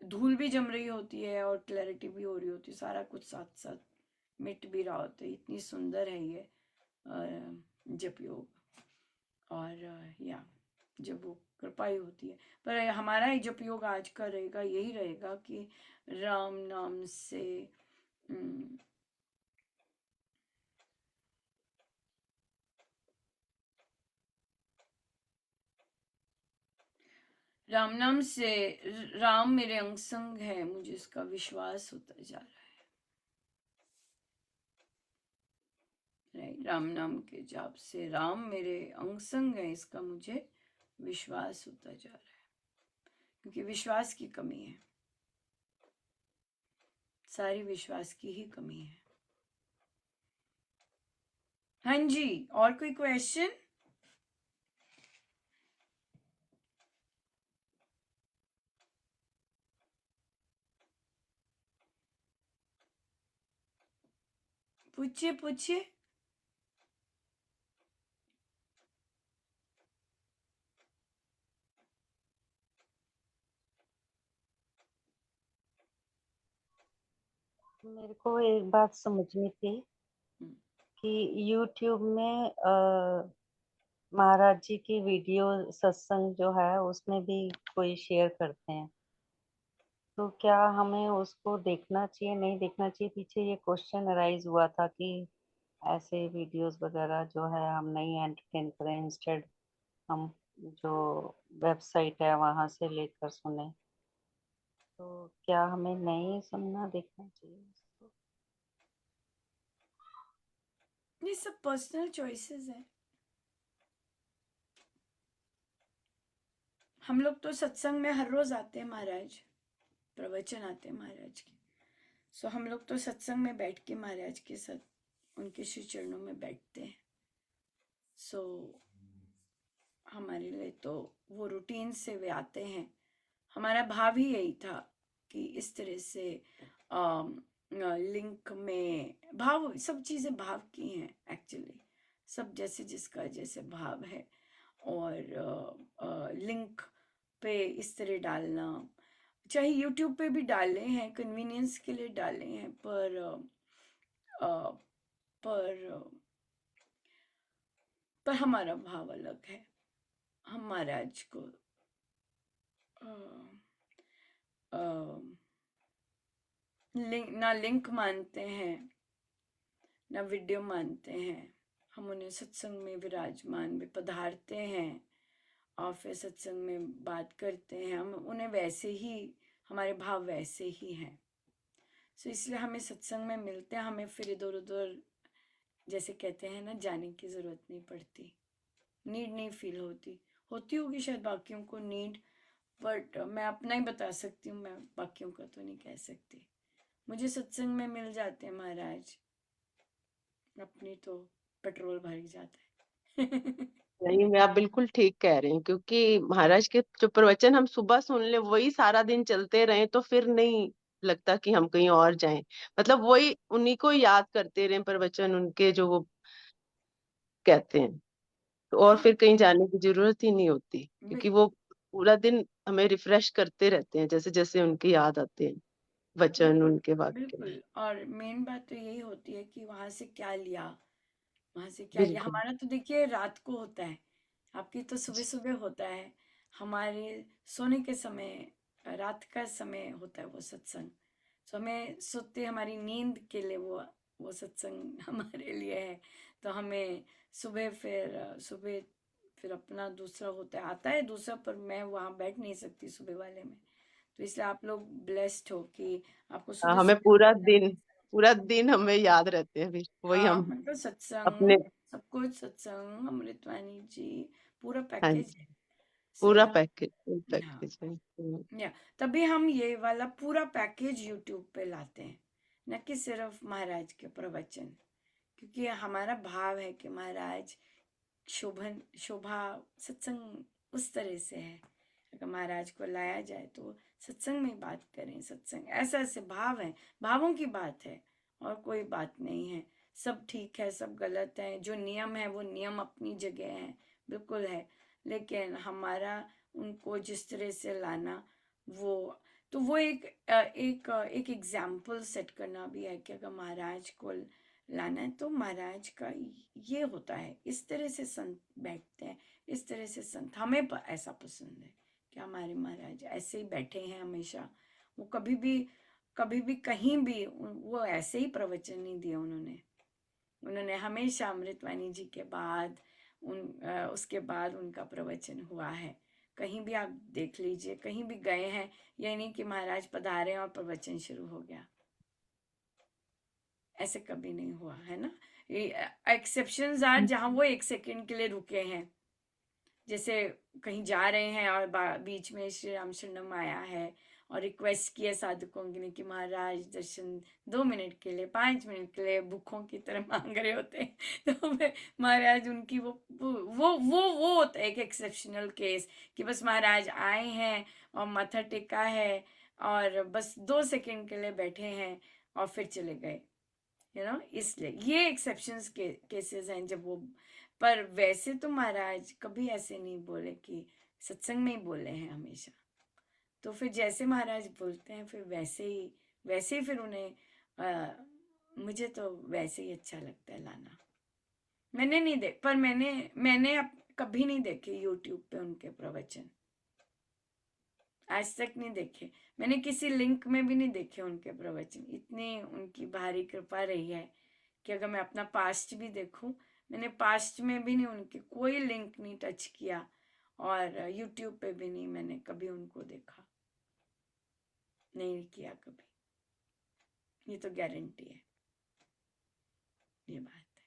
धूल भी जम रही होती है और क्लैरिटी भी हो रही होती है, सारा कुछ साथ साथ मिट भी रहा होता है। इतनी सुंदर है ये जप योग। और या जब वो कृपा ही होती है। पर हमारा ही जप योग आज का रहेगा, यही रहेगा कि राम नाम से राम नाम से राम मेरे अंग संग है, मुझे इसका विश्वास होता जा रहा है। राम नाम के जाप से राम मेरे अंग संग है, इसका मुझे विश्वास होता जा रहा है, क्योंकि विश्वास की कमी है, सारी विश्वास की ही कमी है। हाँ जी, और कोई क्वेश्चन? पूछिए पूछिए। मेरे को एक बात समझनी थी कि YouTube में महाराज जी की वीडियो सत्संग जो है उसमें भी कोई शेयर करते हैं, तो क्या हमें उसको देखना चाहिए, नहीं देखना चाहिए? पीछे ये क्वेश्चन अराइज हुआ था कि ऐसे वीडियोस वगैरह जो है हम नहीं एंटरटेन करें, इंस्टेड हम जो वेबसाइट है वहां से लेकर सुने, तो क्या हमें नहीं सुनना देखना चाहिए इसको? ये सब पर्सनल चॉइसेस है। हम लोग तो सत्संग में हर रोज आते हैं महाराज, प्रवचन आते हैं महाराज के। सो हम लोग तो सत्संग में बैठ के महाराज के साथ उनके श्री चरणों में बैठते हैं। सो हमारे लिए तो वो रूटीन से वे आते हैं। हमारा भाव ही यही था कि इस तरह से लिंक में भाव, सब चीजें भाव की हैं एक्चुअली, सब जैसे जिसका जैसे भाव है। और लिंक पे इस तरह डालना, चाहे यूट्यूब पे भी डाले हैं, कन्वीनियंस के लिए डाले हैं, पर पर हमारा भाव अलग है। हम महाराज को ना लिंक मानते हैं, ना वीडियो मानते हैं। हम उन्हें सत्संग में विराजमान में पधारते हैं और फिर सत्संग में बात करते हैं। हम उन्हें वैसे ही, हमारे भाव वैसे ही हैं। सो इसलिए हमें सत्संग में मिलते हैं, हमें फिर इधर उधर जैसे कहते हैं ना, जाने की जरूरत नहीं पड़ती, नीड नहीं फील होती। होती होगी शायद बाकियों को नीड, बट मैं अपना ही बता सकती हूँ, मैं बाकियों का तो नहीं कह सकती। मुझे सत्संग में मिल जाते हैं महाराज, अपनी तो पेट्रोल भर ही जाता है नहीं, मैं आप बिल्कुल ठीक कह रहे हैं, क्योंकि महाराज के जो प्रवचन हम सुबह सुन ले वही सारा दिन चलते रहे तो फिर नहीं लगता कि हम कहीं और जाएं। मतलब वही उन्हीं को याद करते रहे, प्रवचन उनके जो वो कहते हैं, तो और हाँ फिर कहीं जाने की जरूरत ही नहीं होती, क्योंकि वो बिल्कुल पूरा दिन हमें रिफ्रेश करते रहते हैं जैसे जैसे उनकी याद आते हैं वचन, बिल्कुल उनके वाक्य। बिल्कुल। और मेन बात तो यही होती है कि वहां से क्या लिया, वहां से क्या लिया। बिल्कुल। हमारा तो देखिए रात को होता है, आपकी तो सुबह सुबह होता है। हमारे सोने के समय, रात का समय होता है वो सत्संग। तो हमें सोते, हमारी नींद के लिए वो सत्संग हमारे लिए है। तो हमें सुबह फिर अपना दूसरा होता है, आता है दूसरा, पर मैं वहाँ बैठ नहीं सकती सुबह वाले में। तो इसलिए आप लोग ब्लेस्ड हो कि आपको हाँ, सुबह हमें सुबह मिलता है। पूरा दिन हमें याद रहते हैं, फिर वही हाँ हम मतलब अपने। सत्संग, सब कुछ सत्संग, अमृतवाणी जी, पूरा हाँ पैकेज जी। है। पूरा सही पैकेज हाँ है। या तभी हम ये वाला पूरा पैकेज यूट्यूब पे लाते हैं, न कि सिर्फ महाराज के प्रवचन, क्योंकि हमारा भाव है कि महाराज शोभा सत्संग उस तरह से है, अगर महाराज को लाया जाए तो सत्संग में बात करें, सत्संग ऐसा ऐसे भाव है, भावों की बात है और कोई बात नहीं है। सब ठीक है, सब गलत है, जो नियम है वो नियम अपनी जगह है, बिल्कुल है, लेकिन हमारा उनको जिस तरह से लाना वो तो वो एक एग्जाम्पल सेट करना भी है कि अगर महाराज को लाना है तो महाराज का ये होता है, इस तरह से संत बैठते हैं, इस तरह से संत हमें ऐसा पसंद है कि हमारे महाराज ऐसे ही बैठे हैं हमेशा। वो कभी भी कहीं भी वो ऐसे ही प्रवचन नहीं दिया उन्होंने हमेशा अमृतवाणी जी के बाद उसके बाद उनका प्रवचन हुआ है। कहीं भी आप देख लीजिए, कहीं भी गए हैं, ये नहीं कि महाराज पधारे और प्रवचन शुरू हो गया, ऐसे कभी नहीं हुआ है ना। एक्सेप्शंस आर जहां वो 1 सेकंड के लिए रुके हैं, जैसे कहीं जा रहे हैं और बीच में श्री राम शरणम आया है और रिक्वेस्ट किया साधुकों ने कि महाराज दर्शन 2 मिनट के लिए, 5 मिनट के लिए, भूखों की तरह मांग रहे होते हैं तो महाराज उनकी वो होता है एक एक्सेप्शनल केस कि बस महाराज आए हैं और माथा टेका है और बस 2 सेकंड के लिए बैठे हैं और फिर चले गए, इसलिए ये एक्सेप्शंस केसेस हैं जब वो, पर वैसे तो महाराज कभी ऐसे नहीं बोले कि सत्संग में ही बोले हैं हमेशा। तो फिर जैसे महाराज बोलते हैं फिर वैसे ही फिर उन्हें मुझे तो वैसे ही अच्छा लगता है लाना। मैंने नहीं पर मैंने कभी नहीं देखे यूट्यूब पे उनके प्रवचन, आज तक नहीं देखे, मैंने किसी लिंक में भी नहीं देखे उनके प्रवचन। इतनी उनकी भारी कृपा रही है कि अगर मैं अपना पास्ट भी देखूं, मैंने पास्ट में भी नहीं उनके कोई लिंक नहीं टच किया और यूट्यूब पे भी नहीं मैंने कभी उनको देखा, नहीं किया कभी, ये तो गारंटी है, ये बात है।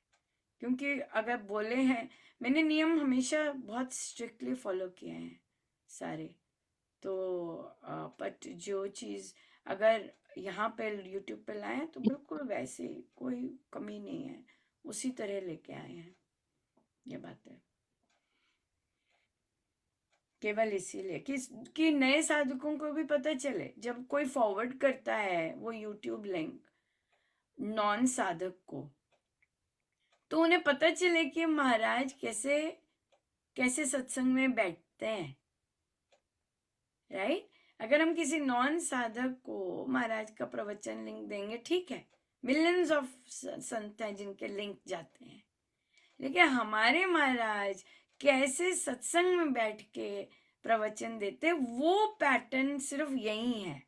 क्योंकि अगर बोले हैं, मैंने नियम हमेशा बहुत स्ट्रिक्टली फॉलो किए हैं सारे, तो बट जो चीज़ अगर यहाँ पे यूट्यूब पे लाए तो बिल्कुल वैसे कोई कमी नहीं है, उसी तरह लेके आए हैं, ये बात है। केवल इसीलिए कि नए साधकों को भी पता चले, जब कोई फॉरवर्ड करता है वो यूट्यूब लिंक नॉन साधक को, तो उन्हें पता चले कि महाराज कैसे कैसे सत्संग में बैठते हैं, राइट। अगर हम किसी नॉन साधक को महाराज का प्रवचन लिंक देंगे, ठीक है, मिलियंस ऑफ संत हैं जिनके लिंक जाते हैं, लेकिन हमारे महाराज कैसे सत्संग में बैठ के प्रवचन देते, वो पैटर्न सिर्फ यही है,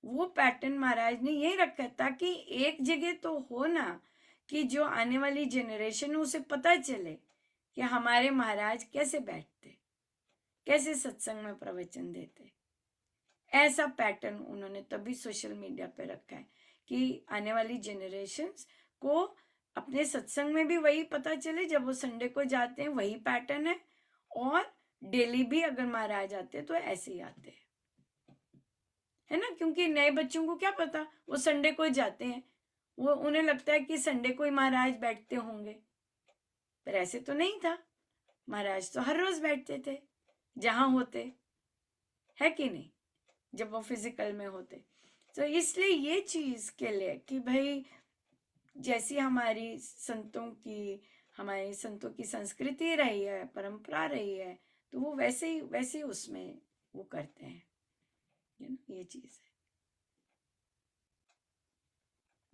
वो पैटर्न महाराज ने यही रखा ताकि एक जगह तो हो ना, कि जो आने वाली जनरेशन उसे पता चले कि हमारे महाराज कैसे बैठते, कैसे सत्संग में प्रवचन देते। ऐसा पैटर्न उन्होंने तभी सोशल मीडिया पे रखा है कि आने वाली जनरेशन्स को अपने सत्संग में भी वही पता चले, जब वो संडे को जाते हैं वही पैटर्न है, और डेली भी अगर महाराज आते तो ऐसे ही आते हैं, है ना। क्योंकि नए बच्चों को क्या पता, वो संडे को जाते हैं, वो उन्हें लगता है कि संडे को ही महाराज बैठते होंगे, पर ऐसे तो नहीं था, महाराज तो हर रोज बैठते थे जहां होते, है कि नहीं, जब वो फिजिकल में होते। तो इसलिए ये चीज के लिए कि भाई जैसी हमारी संतों की संस्कृति रही है, परंपरा रही है, तो वो वैसे ही उसमें वो करते हैं, ये चीज है,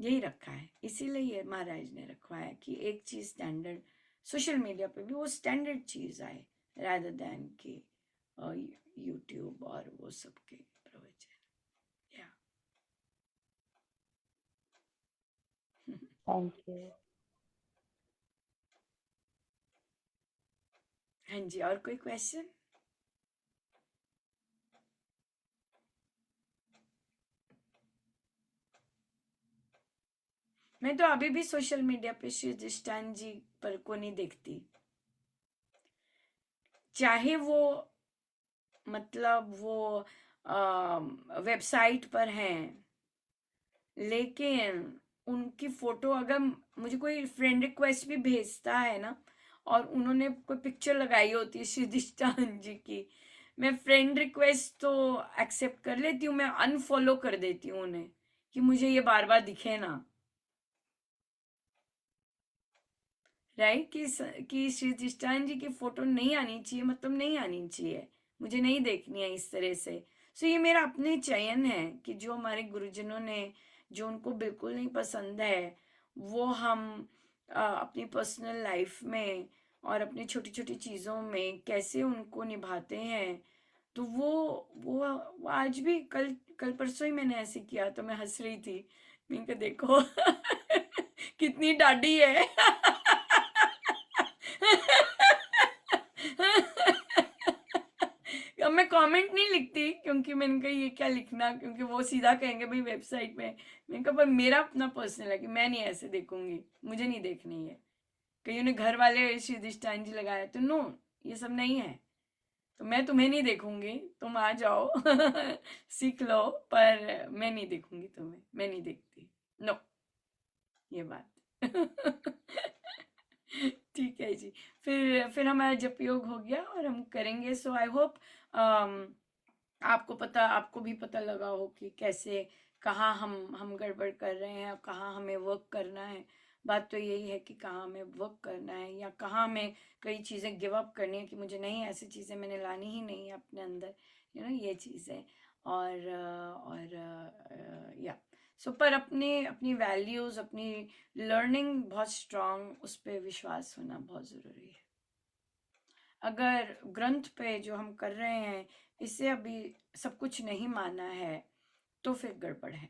यही रखा है। इसीलिए ये महाराज ने रखवाया कि एक चीज स्टैंडर्ड, सोशल मीडिया पे भी वो स्टैंडर्ड चीज आए, रादर देन कि यूट्यूब और वो सब के प्रवचन। Thank you. हाँ जी, और कोई क्वेश्चन? मैं तो अभी भी सोशल मीडिया पे श्री अधिष्ठान जी पर को नहीं देखती, चाहे वो मतलब वो वेबसाइट पर हैं, लेकिन उनकी फोटो अगर मुझे कोई फ्रेंड रिक्वेस्ट भी भेजता है ना, और उन्होंने कोई पिक्चर लगाई होती है श्रीदिष्टान जी की, मैं फ्रेंड रिक्वेस्ट तो एक्सेप्ट कर लेती हूँ, मैं अनफॉलो कर देती हूँ उन्हें कि मुझे ये बार बार दिखे ना। राइट, कि श्रीदिष्टान जी की फोटो नहीं आनी चाहिए, मतलब नहीं आनी चाहिए, मुझे नहीं देखनी है इस तरह से। सो ये मेरा अपने चयन है कि जो हमारे गुरुजनों ने, जो उनको बिल्कुल नहीं पसंद है, वो हम अपनी पर्सनल लाइफ में और अपनी छोटी छोटी चीज़ों में कैसे उनको निभाते हैं। तो वो आज भी, कल कल परसों ही मैंने ऐसे किया, तो मैं हंस रही थी। मैंने कहा देखो कितनी डाडी है। अब मैं कमेंट नहीं लिखती, क्योंकि मैंने कहा ये क्या लिखना, क्योंकि वो सीधा कहेंगे भाई वेबसाइट में। मैंने कहा पर मेरा अपना पर्सनल है कि मैं नहीं ऐसे देखूंगी, मुझे नहीं देखनी है। कहीं उन्हें घर वाले श्रीदिष्टान जी लगाया तो नो, ये सब नहीं है, तो मैं तुम्हें नहीं देखूंगी, तुम आ जाओ सीख लो, पर मैं नहीं देखूंगी तुम्हें, मैं नहीं देखती, नो, ये बात। ठीक है जी। फिर हमारा जप योग हो गया और हम करेंगे। सो आई होप आपको भी पता लगा हो कि कैसे, कहाँ हम गड़बड़ कर रहे हैं और कहाँ हमें वर्क करना है। बात तो यही है कि कहाँ हमें वर्क करना है, या कहाँ हमें कई चीज़ें गिव अप करनी है कि मुझे नहीं, ऐसी चीज़ें मैंने लानी ही नहीं है अपने अंदर, ये चीज़ें। और या सो पर अपनी वैल्यूज़, अपनी लर्निंग बहुत स्ट्रांग, उस पर विश्वास होना बहुत ज़रूरी है। अगर ग्रंथ पे जो हम कर रहे हैं इससे अभी सब कुछ नहीं माना है, तो फिर गड़बड़ है,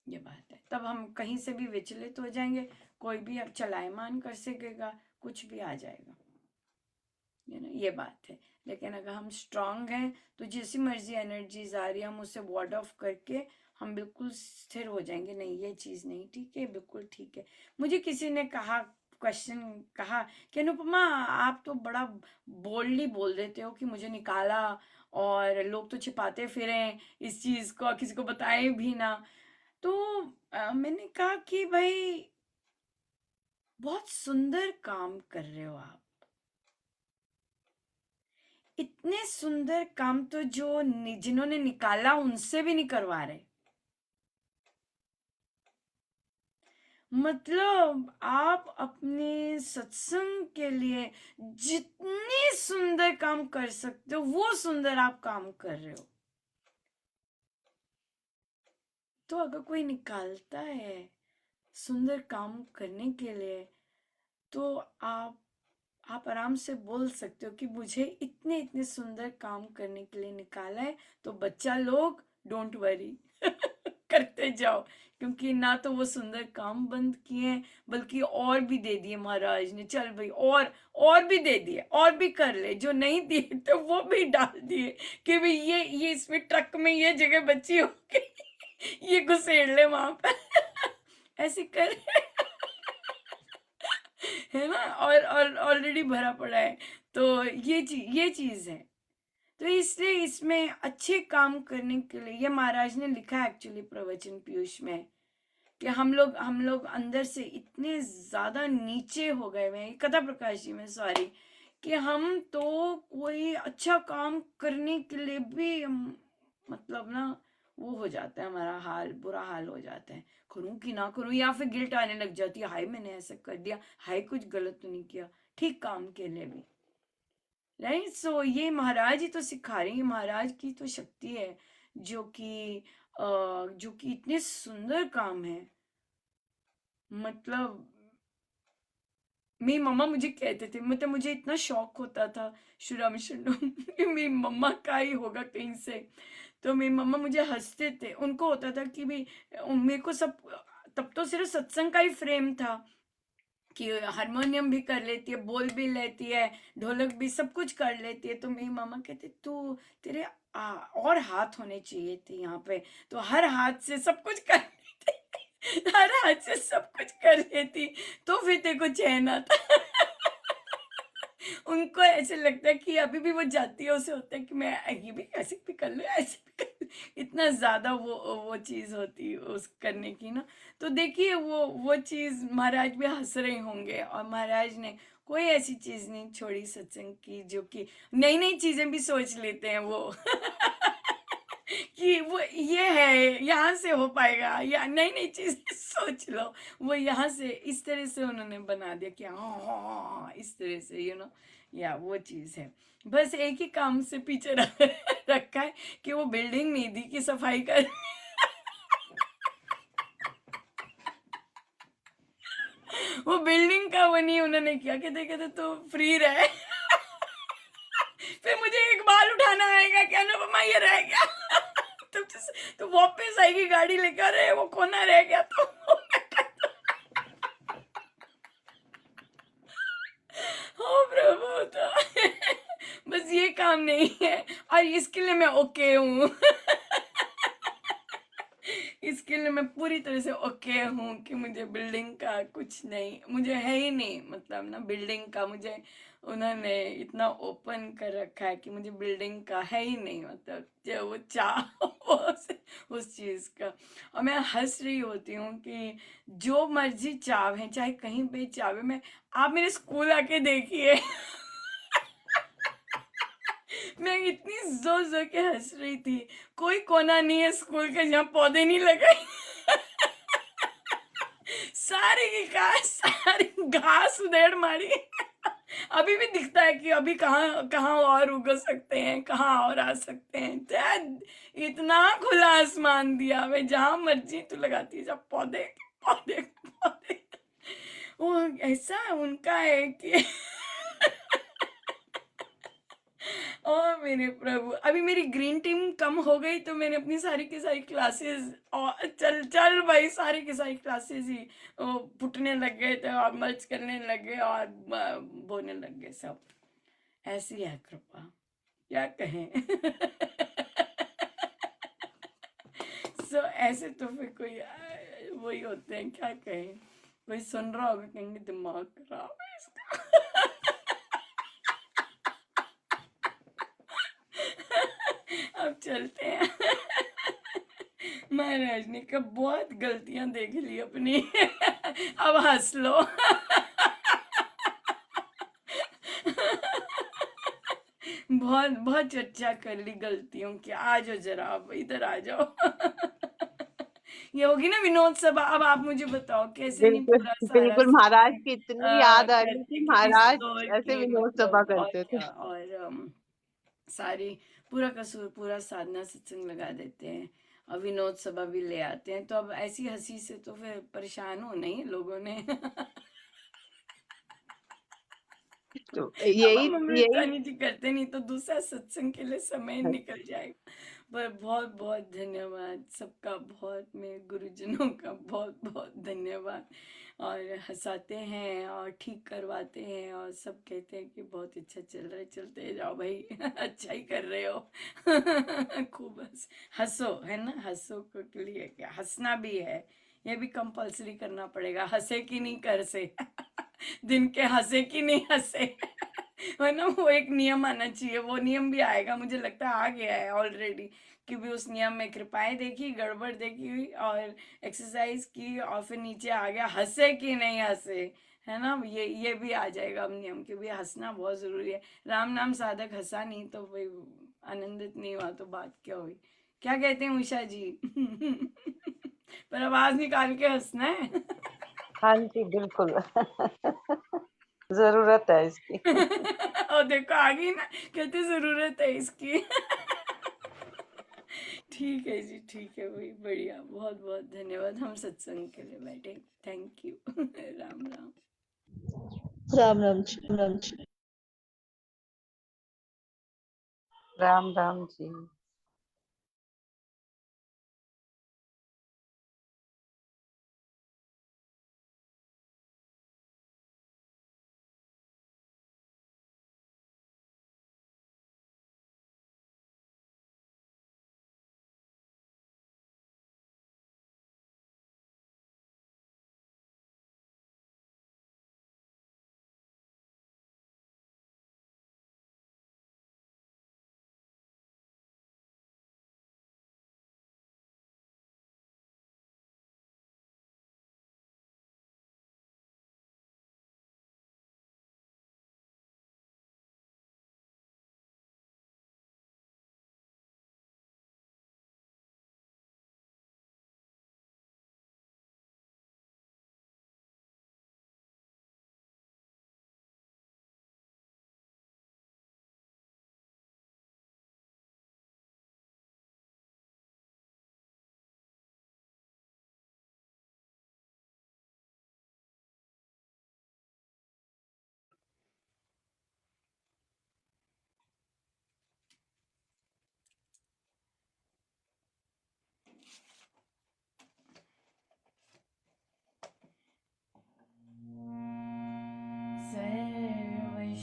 ये बात है। तब हम कहीं से भी विचलित हो जाएंगे, कोई भी अब चलायमान कर सकेगा, कुछ भी आ जाएगा, ये बात है। लेकिन अगर हम स्ट्रांग हैं तो जैसी मर्जी एनर्जीज आ रही है, हम उसे वार्ड ऑफ करके हम बिल्कुल स्थिर हो जाएंगे, नहीं ये चीज नहीं ठीक है, बिल्कुल ठीक है। मुझे किसी ने क्वेश्चन कहा कि अनुपमा आप तो बड़ा बोल्डली बोल देते हो कि मुझे निकाला, और लोग तो छिपाते फिरे इस चीज को, किसी को बताए भी ना। तो मैंने कहा कि भाई बहुत सुंदर काम कर रहे हो आप, इतने सुंदर काम तो जिन्होंने निकाला उनसे भी नहीं करवा रहे। मतलब आप अपने सत्संग के लिए जितने सुंदर काम कर सकते हो, वो सुंदर आप काम कर रहे हो। तो अगर कोई निकालता है सुंदर काम करने के लिए, तो आप आराम से बोल सकते हो कि मुझे इतने इतने सुंदर काम करने के लिए निकाला है, तो बच्चा लोग डोंट वरी करते जाओ, क्योंकि ना तो वो सुंदर काम बंद किए हैं, बल्कि और भी दे दिए महाराज ने। चल भाई और भी दे दिए, और भी कर ले, जो नहीं दिए तो वो भी डाल दिए कि भाई ये इसमें ट्रक में ये जगह बची होगी, ये घुसेड़ ले वहां पर। ऐसे कर है ना, और ऑलरेडी भरा पड़ा है। तो ये चीज है। तो इसलिए इसमें अच्छे काम करने के लिए, ये महाराज ने लिखा है एक्चुअली प्रवचन पीयूष में, कि हम लोग अंदर से इतने ज्यादा नीचे हो गए हैं, कथा प्रकाश जी में, सॉरी, कि हम तो कोई अच्छा काम करने के लिए भी मतलब ना वो हो जाता है, हमारा हाल, बुरा हाल हो जाता है, करूं कि ना करूं, या फिर गिल्ट आने लग जाती है, हाय मैंने ऐसा कर दिया, हाय कुछ गलत तो नहीं किया, ठीक काम के लिए भी। राइट, सो ये महाराज ही तो सिखा रही है, महाराज की तो शक्ति है, जो कि इतने सुंदर काम है। मतलब मेरी मम्मा मुझे कहते थे, मतलब मुझे इतना शौक होता था श्री रामचंद्र कि मेरी मम्मा का ही होगा कहीं से। तो मेरी मम्मा मुझे हंसते थे, उनको होता था कि भी मेरे को सब, तब तो सिर्फ सत्संग का ही फ्रेम था कि हारमोनियम भी कर लेती है, बोल भी लेती है, ढोलक भी, सब कुछ कर लेती है। तो मेरी मामा कहते तू, तेरे और हाथ होने चाहिए थे यहाँ पे, तो हर हाथ से सब कुछ कर लेती, हर हाथ से सब कुछ कर लेती, तो फिर तेरे को चैन आता। उनको ऐसे लगता है कि अभी भी वो जाती है, उसे होता है कि मैं ये भी ऐसे भी कर लूँ, ऐसे भी कर लूँ। इतना ज़्यादा वो चीज़ होती है उस करने की ना। तो देखिए वो चीज़ महाराज भी हँस रहे होंगे, और महाराज ने कोई ऐसी चीज़ नहीं छोड़ी सत्संग की, जो कि नई-नई चीज़ें भी सोच लेते हैं वो। कि वो ये है, यहाँ से हो पाएगा, या नई-नई चीज़ें सोच लो। वो यहाँ से इस तरह से उन्होंने बना दिया कि हाँ, इस तरह से या वो चीज़ है। बस एक ही काम से पीछे रखा है कि वो बिल्डिंग निधि की सफाई कर वो बिल्डिंग का वो नहीं उन्होंने किया, कहते तो फ्री रहे। फिर मुझे एक बाल उठाना आएगा कि अनुपमा ये रह गया। तो वापस आएगी गाड़ी लेकर, अरे वो कोना रह गया तो ओ प्रभु, तो बस ये काम नहीं है, और इसके लिए मैं ओके हूँ। इसके लिए मैं पूरी तरह से ओके हूँ कि मुझे बिल्डिंग का कुछ नहीं, मुझे है ही नहीं, मतलब ना बिल्डिंग का मुझे उन्होंने इतना ओपन कर रखा है कि मुझे बिल्डिंग का है ही नहीं, मतलब जो वो चाह उस चीज़ का। और मैं हंस रही होती हूँ कि जो मर्जी चाहे, चाहे कहीं पे चाहे, मैं आप मेरे स्कूल आके देखिए। मैं इतनी जोर जोर के हंस रही थी, कोई कोना नहीं है स्कूल का जहाँ पौधे नहीं लगे। सारी की सारी घास उधेड़ मारी। अभी भी दिखता है कि अभी कहाँ कहाँ और उग सकते हैं, कहाँ और आ सकते हैं। दैट इतना खुला आसमान दिया, वे जहाँ मर्जी तू लगाती जा पौधे पौधे पौधे। वो ऐसा उनका है कि ओ मेरे प्रभु, अभी मेरी ग्रीन टीम कम हो गई तो मैंने अपनी सारी की सारी क्लासेस, और चल चल भाई, सारी की सारी क्लासेस ही फुटने लग गए थे, और मर्ज करने लग गए, और बोने लग गए सब। ऐसी है कृपा, क्या कहें। सो ऐसे तो फिर कोई वही होते हैं, क्या कहें। कोई सुन रहा होगा, कहेंगे दिमाग खराब है इसका। अब चलते हैं। महाराज ने कहा बहुत गलतियां देख ली अपनी। अब हंस लो। बहुत बहुत चर्चा कर ली गलतियों की, आ जाओ जरा, अब इधर आ जाओ। ये होगी ना विनोद सभा। अब आप मुझे बताओ कैसे नहीं बिल्कुल पूरा सारा बिल्कुल, महाराज सत्संग की इतनी याद आ रही करते थी, कि इस महाराज दौर ऐसे के, विनोद सभा मतलब और करते थे। क्या, और सारी पूरा कसूर पूरा साधना सत्संग लगा देते हैं, और विनोद सभा भी ले आते हैं। तो अब ऐसी हंसी से तो फिर परेशान हो नहीं लोगों ने। तो अब यही हम यही अमृतानी जी करते, नहीं तो दूसरा सत्संग के लिए समय निकल जाएगा। पर बहुत बहुत धन्यवाद सबका, बहुत मेरे गुरुजनों का बहुत बहुत धन्यवाद। और हंसाते हैं और ठीक करवाते हैं, और सब कहते हैं कि बहुत अच्छा चल रहा है, चलते जाओ भाई। अच्छा ही कर रहे हो। खूब हंसो, है ना, हंसो के लिए क्या, हंसना भी है, ये भी कंपलसरी करना पड़ेगा, हंसे कि नहीं कर से। दिन के हंसे कि नहीं हंसे। है ना, वो एक नियम आना चाहिए, वो नियम भी आएगा, मुझे लगता है आ गया है ऑलरेडी। कि भी उस नियम में कृपाएं देखी, गड़बड़ देखी, और एक्सरसाइज की, और फिर नीचे आ गया हंसे कि नहीं हंसे। है ना, ये भी आ जाएगा अब नियम, कि भी हंसना बहुत जरूरी है। राम नाम साधक हंसा नहीं तो भाई आनंदित नहीं हुआ तो बात क्या हुई। क्या कहते हैं उषा जी? पर आवाज निकाल के हंसना है। हाँ जी, बिल्कुल। जरूरत है इसकी। और देखो आ गई ना, कहते जरूरत है इसकी। ठीक है जी, ठीक है भाई, बढ़िया, बहुत बहुत धन्यवाद। हम सत्संग के लिए बैठे, थैंक यू। राम राम। राम राम जी, राम राम जी। राम राम जी।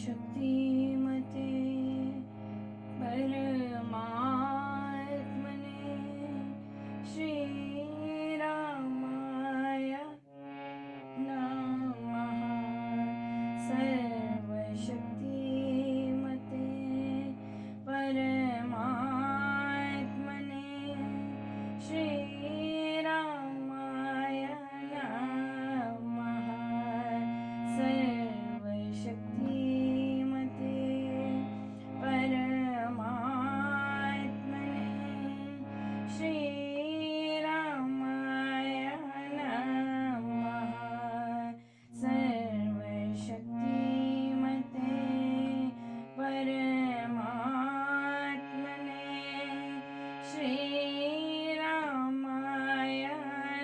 सर्वशक्तिमते परमात्मने श्रीरामाय नमः। सर्वशक्तिमते परमात्मने श्रीरामाय नमः। सर्वशक्तिमते परमात्मने श्रीरामाय नमः। सर्वशक्तिमते परमात्मने श्रीरामाय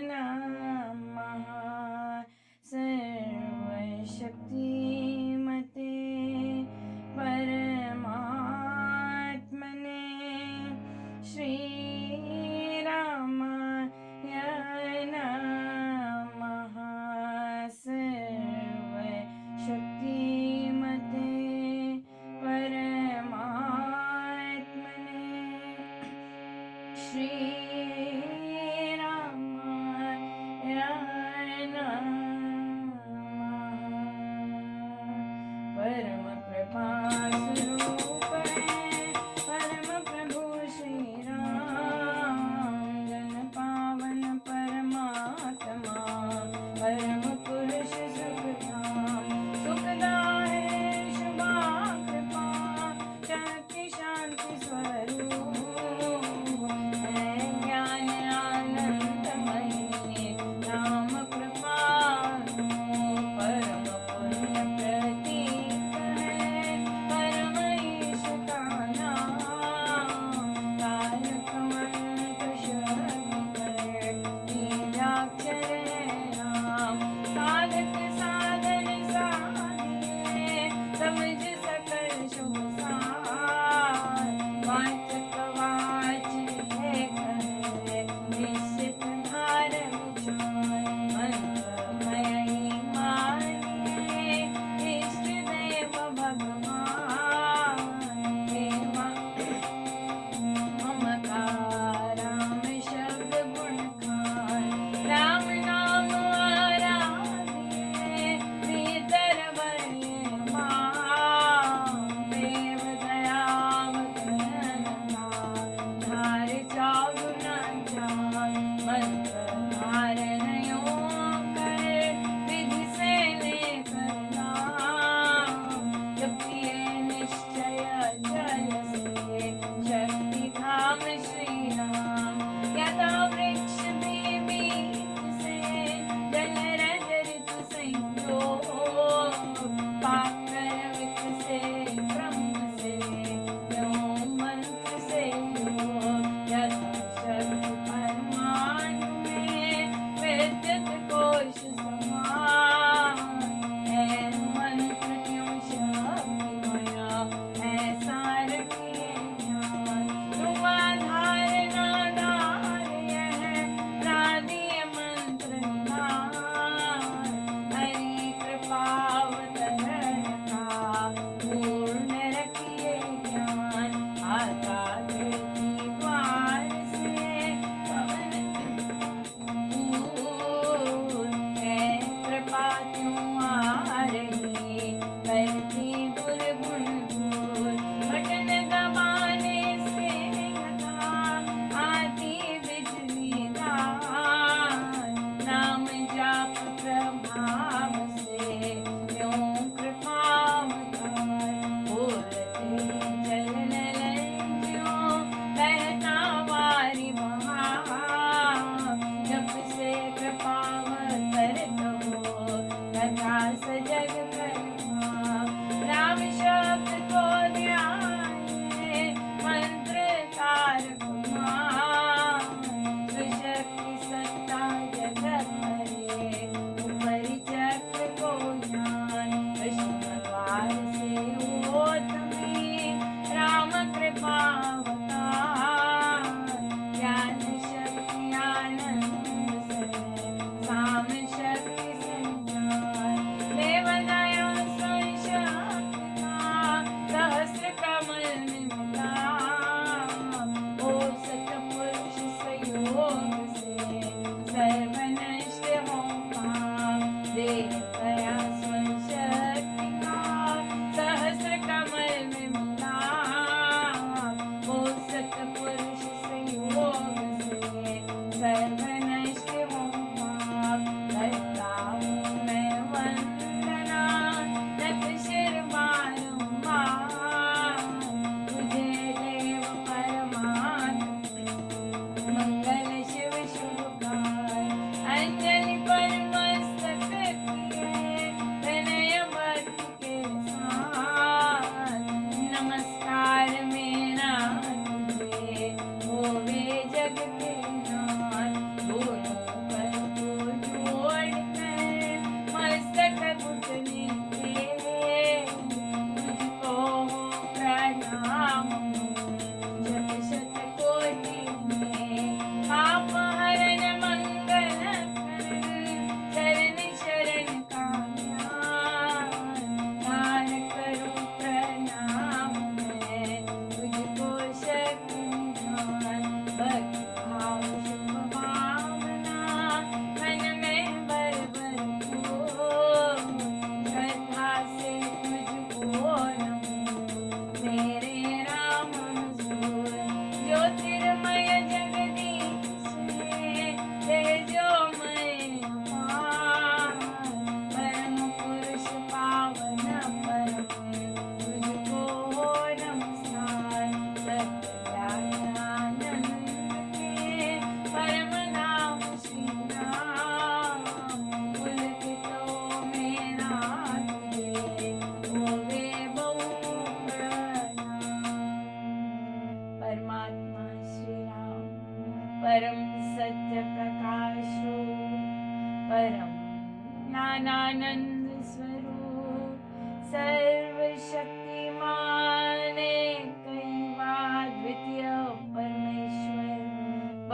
नमः। सर्वशक्तिमते परमात्मने श्रीरामाय नमः। सर्वशक्तिमते परमात्मने श्रीरामाय नमः। परम कृपा स्वरूप है परम प्रभु श्री राम, जन पावन परमात्मा परम पुरुष सुखधाम। सुखदाय शुभा कृपा शक्ति शांति स्वरूप है, ज्ञान आनंदमयी नाम कृपालु। परम पुण्य प्रतीक है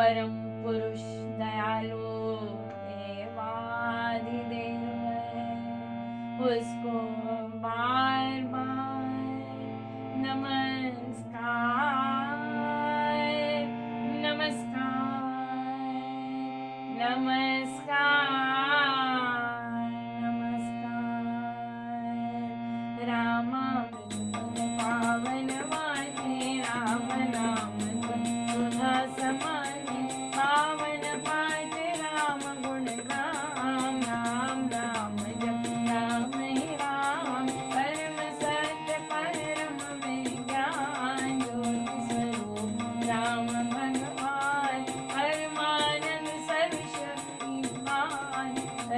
परम पुरुष दयालु देवाधिदेव है, उसको बार बार नमस्कार नमस्कार नमस्कार नमस्कार। रामामृत पावन वाणी राम नाम सुधा समाने, पावन पाठ राम गुण गाम, राम राम जप राम ही राम, परम सत्य परम विज्ञान, ज्योति स्वरूप राम भगवान, परमानंद सर्वशक्तिमान,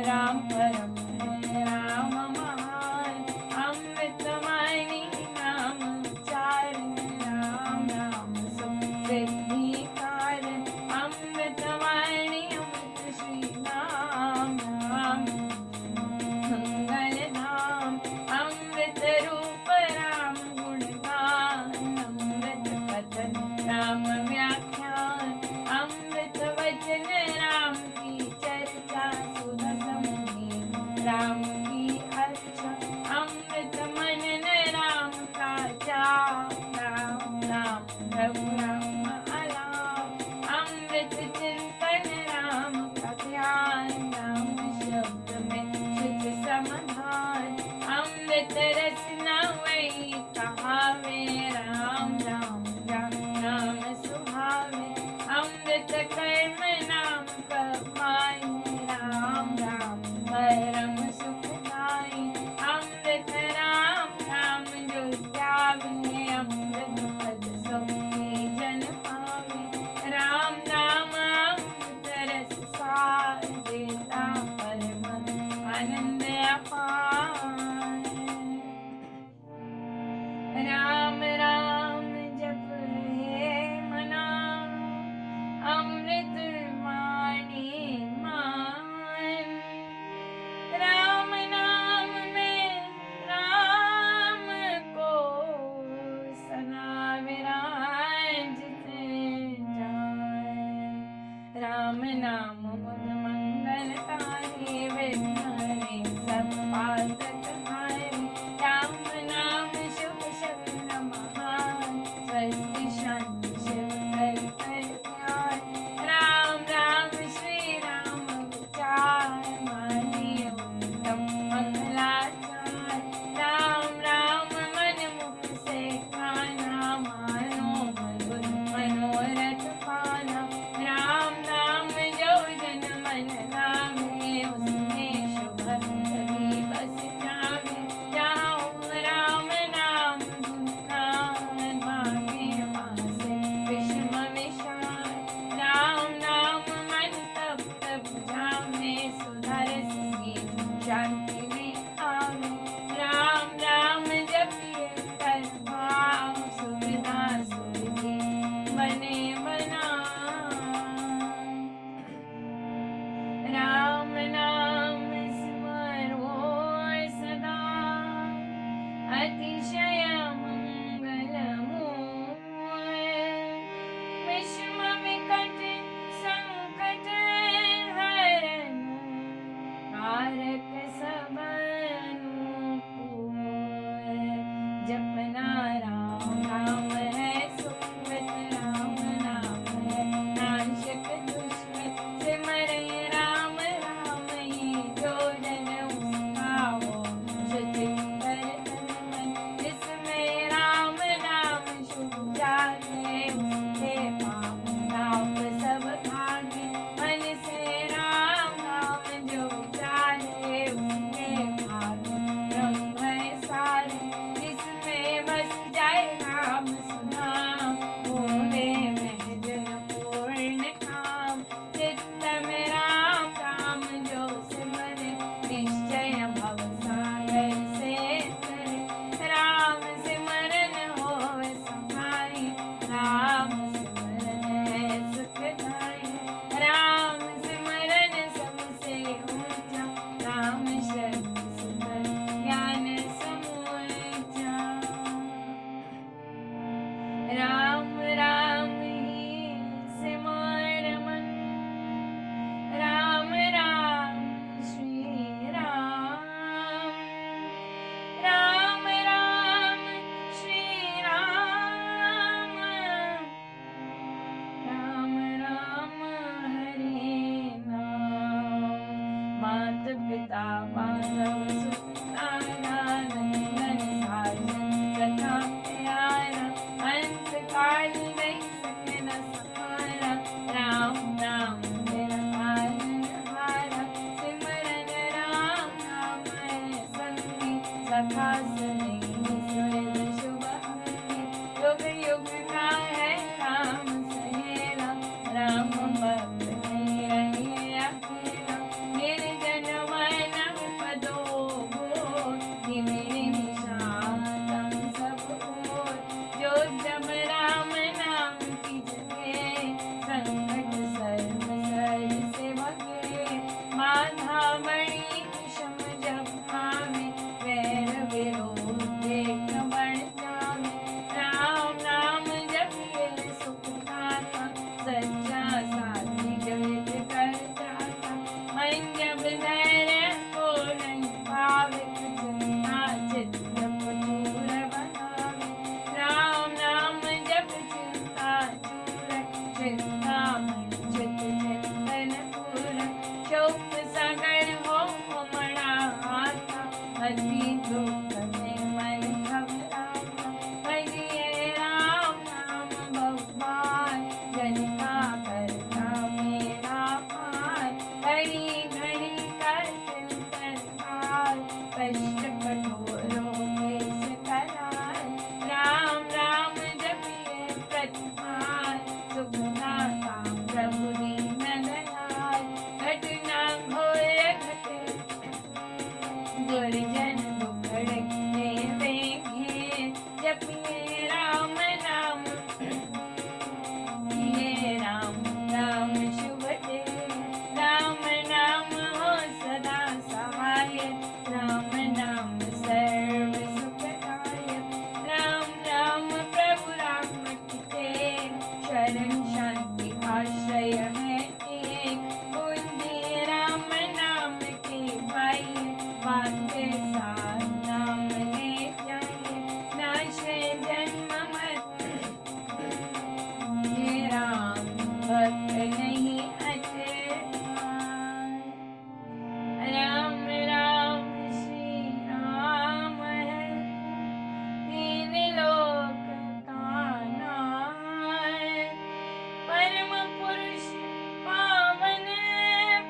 राम परम है राम महान, अमृतवाणी नाम उच्चारण, राम राम सुख सिद्धि कारण, अमृतवाणी अमृत श्री राम राम मंगल धाम, अमृत रूप राम गुणगान, अमृत कथन राम व्याख्यान, अमृत वचन राम की चर्चा, सुधा समुनि राम की अर्चा, अमृत मनन राम का जाप, राम राम प्रभु राम आलाप, अमृत चिंतन राम का ध्यान, राम शब्द में शुद्ध समाधान, अमृत रचना वही कहावे, राम राम राम नाम सुहावे, अमृत कर्म नाम कमाई, राम राम परम सुखदाई, अमृत राम नाम जो जावे, अमृत पद सबके जन पावे, राम नाम अमृत रस सार, देता परम आनंद अपार। राम राम जप हे मना, अमृत वाणी मान, राम नाम में राम को सदा विराजते जाए, राम नाम मुद मंगलकारी, विघ्न सब पातक हारे, राम नाम शुभ शरण महान, स्वस्ति शांति शिव कर ध्यान, राम राम श्री राम विचार, मानिए उत्तम मंगलाचार, राम राम मन मुख से खाना, मानो मधुर मनोरथ पाना, राम नाम जो जन मन लावे, उसमें शुभ सभी बस जावे, जाओ राम नाम गुणगान, भागे पासे विषम विशाल, राम नाम मन तब तब जावे, सुधर सी शांति में आवे, राम राम जपिए कर भाव, सुविधा सुविधि बने बना, राम नाम स्मरो सदा, अतिशय मंगलमूल, विषम विकट संकट हरण, कारक सब अनुकूल, जपना राम राम है सुकृत, राम नाम है नाशक दुष्कृत, सिमरे राम राम ही जो जन उसका हो, शुचि कर तन मन, जिसमें राम नाम शुभ जागे, उसके पाप ताप सब भागे, मन से राम नाम जो जाने, उसके भाग ब्रह्म है सारे, जिसमें बस जा नहीं स्वर्ग शुभ है। युग युग का है राम सहेला, राम भक्त नहीं रहे अकेला। निर्जन वन पदो गोर, मेरे निशातम सब ओर। जो जब राम नाम की जगे, संकट सर्व सर से भगे। माधा मणि कुसुम जब भावे, वैर विरोध देख बढ़ जावे। राम नाम जपिए सुख दाता, सच्चा साथी जगत कर त्राता। मन जब धैर्य को नहीं पावे, चिंता चित्त चूर बनावे। राम नाम जप चिंता चूर, चिंता मन चित चिंतन पूर। शोक सागर हो मना आता, अति दुख में मन घबराता। भजिए राम नाम भगवान, जन का करता मेरा पार। घड़ी घड़ी कर चिंतन काल, कष्ट कठोरों के करार। राम राम जपिए प्रतिहार, सुख दाता प्रभु दीन दयाल। घटना घोर घटे, दुर्जन दुखड़े देखे। जपिए राम नाम, ये राम नाम शुभ दे। राम नाम हो सदा सहाय, राम नाम सर्व सुखदायक। राम राम प्रभु राम के, शरण शांति आश्रय है एक। कुंजी राम नाम के भाई, बाते साथ नाम ले जाइए। नाशे जन्म मत, ये राम भक्त नहीं अचेता। राम राम श्री राम है, तीन लोक का नायक। परम पुरुष पावन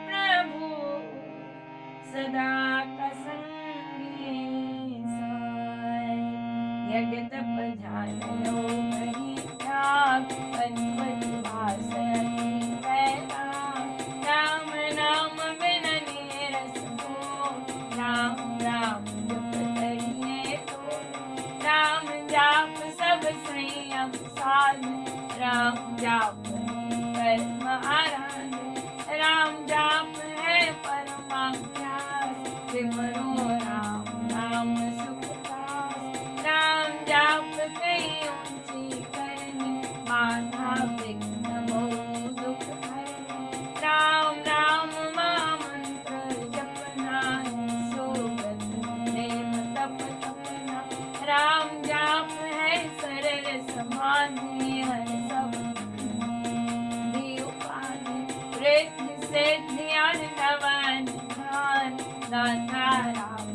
प्रभु, सदा का संगी साय। यज्ञ तप ध्यान योग ही त्याग, अनवट भास अति वैराग। राम नाम बिन नीरस हो, राम राम जप करिए तो। राम जाप सब संयम साध, राम जाप है कर्म आराध। राम जाप है परमाभ्यास, सिमरो राम नाम सुखदास। राम जाप कई ऊंची करनी, बाधा विघ्न बहु दुख हरनी। राम राम महामंत्र जपना, सोगत प्रेम तप तपना। राम जाप है सरल समाधि, हर सब भी उपाधि। रिद्धि सिद्धि और नवन ध्यान, दाता राम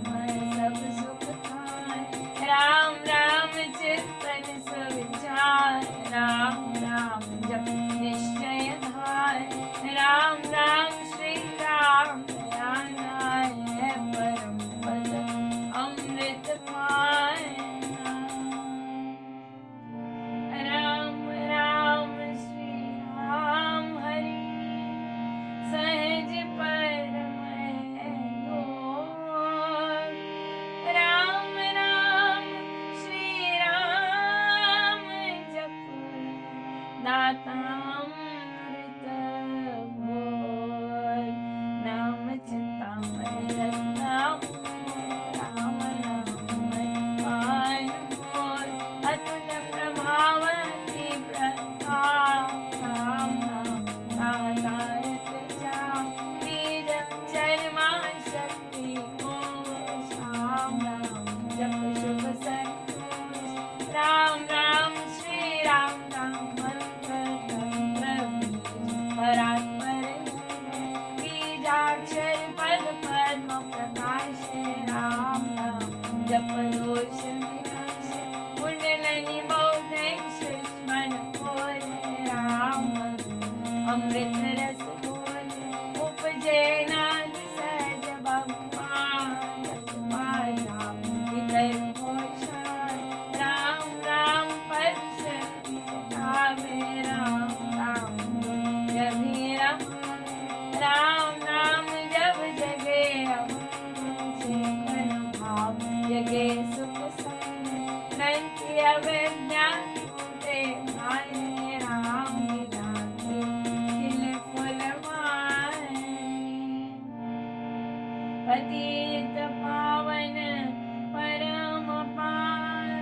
सब सुख खान। राम राम चिंतन सुविचार, राम राम जप निश्चय धार। राम राम श्री राम दयाना, है परम पद अमृत पाना। राम राम श्री राम हरि, सहज परम है योग। राम राम श्री राम जप, दाता अमृत घोर। नाम चिंतामणि रत्नाम, राम नाम पान घोर। अतुल प्रभाव अति प्रताप, राम नाम आधारत जाप। बीज चरमा शक्ति कोश, राम राम जप शुभ संतोष। राम राम श्री राम नाम मंत्र तंत्र बीज परात्पर बीजाक्षर पद पद्म प्रकाश। राम नाम जप दोष विनाश, कुंडलनि बौद्धिक सुष्मन खोल। राम अमृत रस बोल, उपजे नाद सहज भगवान। राम भीतर खोल, अविद्या छूटे माने राम मिलाते खिल फूल माने पतित पावन परम पावन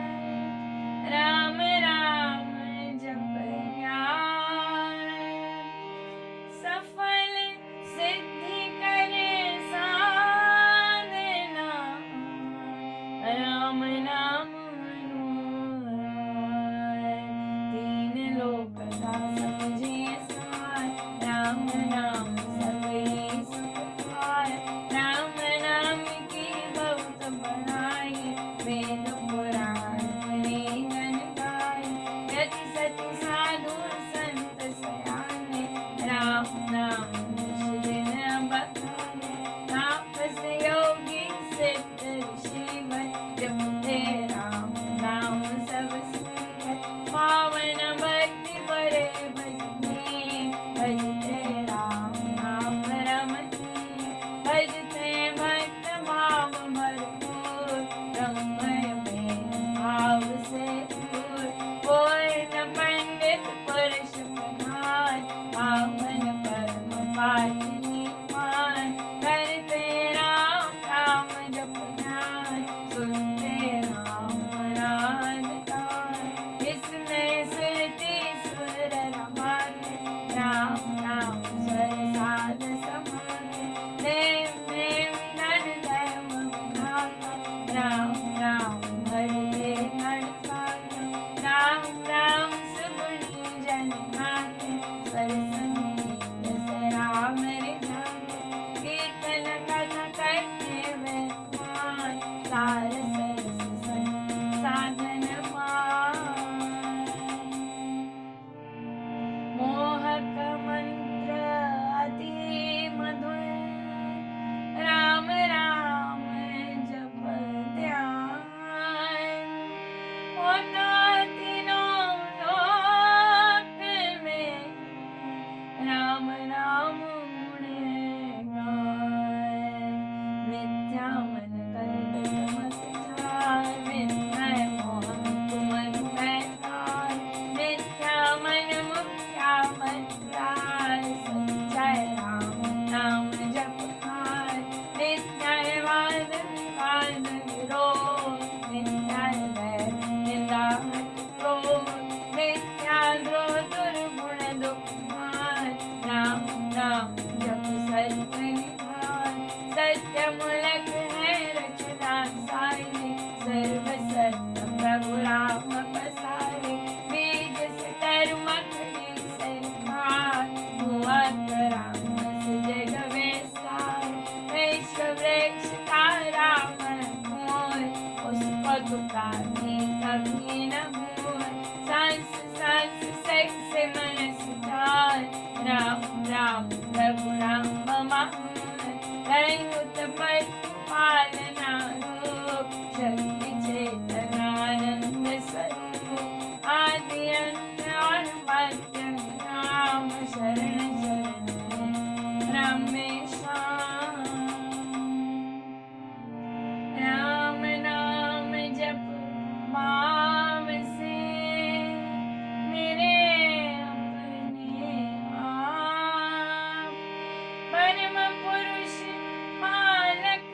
राम राम जप सफल सिद्धि करे साधना राम नाम तीन लोक का समझे सार राम नाम सभी सुख पाए राम नाम की बहुत बढ़ाई वेद पुराण मुनि गण गाए यति सति साधु संत सयाने राम नाम निज दिन बखाने तापस योगी सिद्ध ऋषि बन जपते राम नाम सब सुख पावन भक्ति परे भजनी भजते राम नाम रमती भजते भक्त भाव भरपूर ब्रह्मय में भाव से दूर कोई न पंडित पुरुष प्रधान पावन परम पावनी मान करते राम राम जप ध्यान सुनते राम नाम गान इसमें सुरति सुर रमाते राम नाम स्वर साध समाते देव देव धन धर्म विधाता राम राम हरे हर साता राम राम सुगुणी जन नाते स्वर संगीत से राम रिझाते कीर्तन कथा करते वेदान सार सरस साधन मान मोहक मंत्र अति मधुर राम राम जप ध्यान होता तीनों लोक में राम नाम गुण गान मिथ्या मन कल्पित मत जाय मिथ्या मोह तुमन बैठाय मिथ्या मन मुख्या मन जाय सच्चाई राम नाम जप खाय मिथ्या वाद विवाद विरोध मिथ्या वैर निंदा क्रोध मिथ्या द्रोह दुर्गुण दुःखमान राम नाम जप सत्य निधान सत्य मूलक है रचना सारी सर्व सत्य प्रभु राम पसारे बीज से कर्म खड़ी से खान हुआ राम जग वेसार वैश्व वृक्ष का राम मोर उसको दुकानी कभी न भूल सांस सांस सेक्स मनस डाल राम राम प्रभु राम महान उत्पत्ति पालना रूप शक्ति चेतनानंद स्वरूप आदि अंत और मध्य राम शरण शरण रामेश्वर राम नाम जप माम से मेरे अपने आप परम पुरुष मालक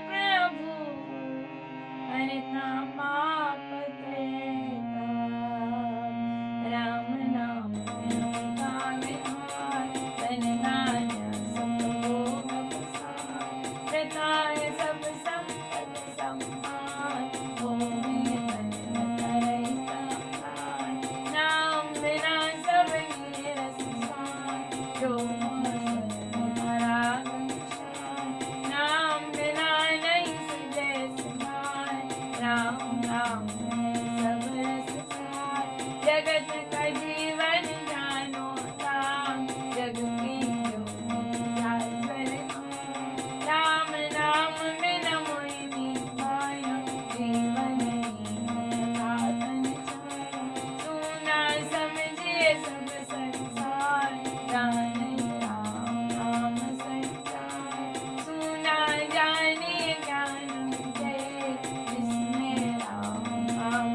प्रभु हरता पाप त्रेता राम नाम का विहार तन नाना सब भोग प्रसाद प्रताय सब संपद सम्मान भूमि तन तरैता प्राण नाम बिना सब नीरस सान जो नाम बिना नहीं सुझे समान राम नाम सब रस सार जगत का जीवन जानो राम जग की राम नाम बिना मोहिनी माया जीवन साधन छाया सुना समझिए सब संसार जान राम नाम संसार सुना जानिए ज्ञान विजय जिसमें राम नाम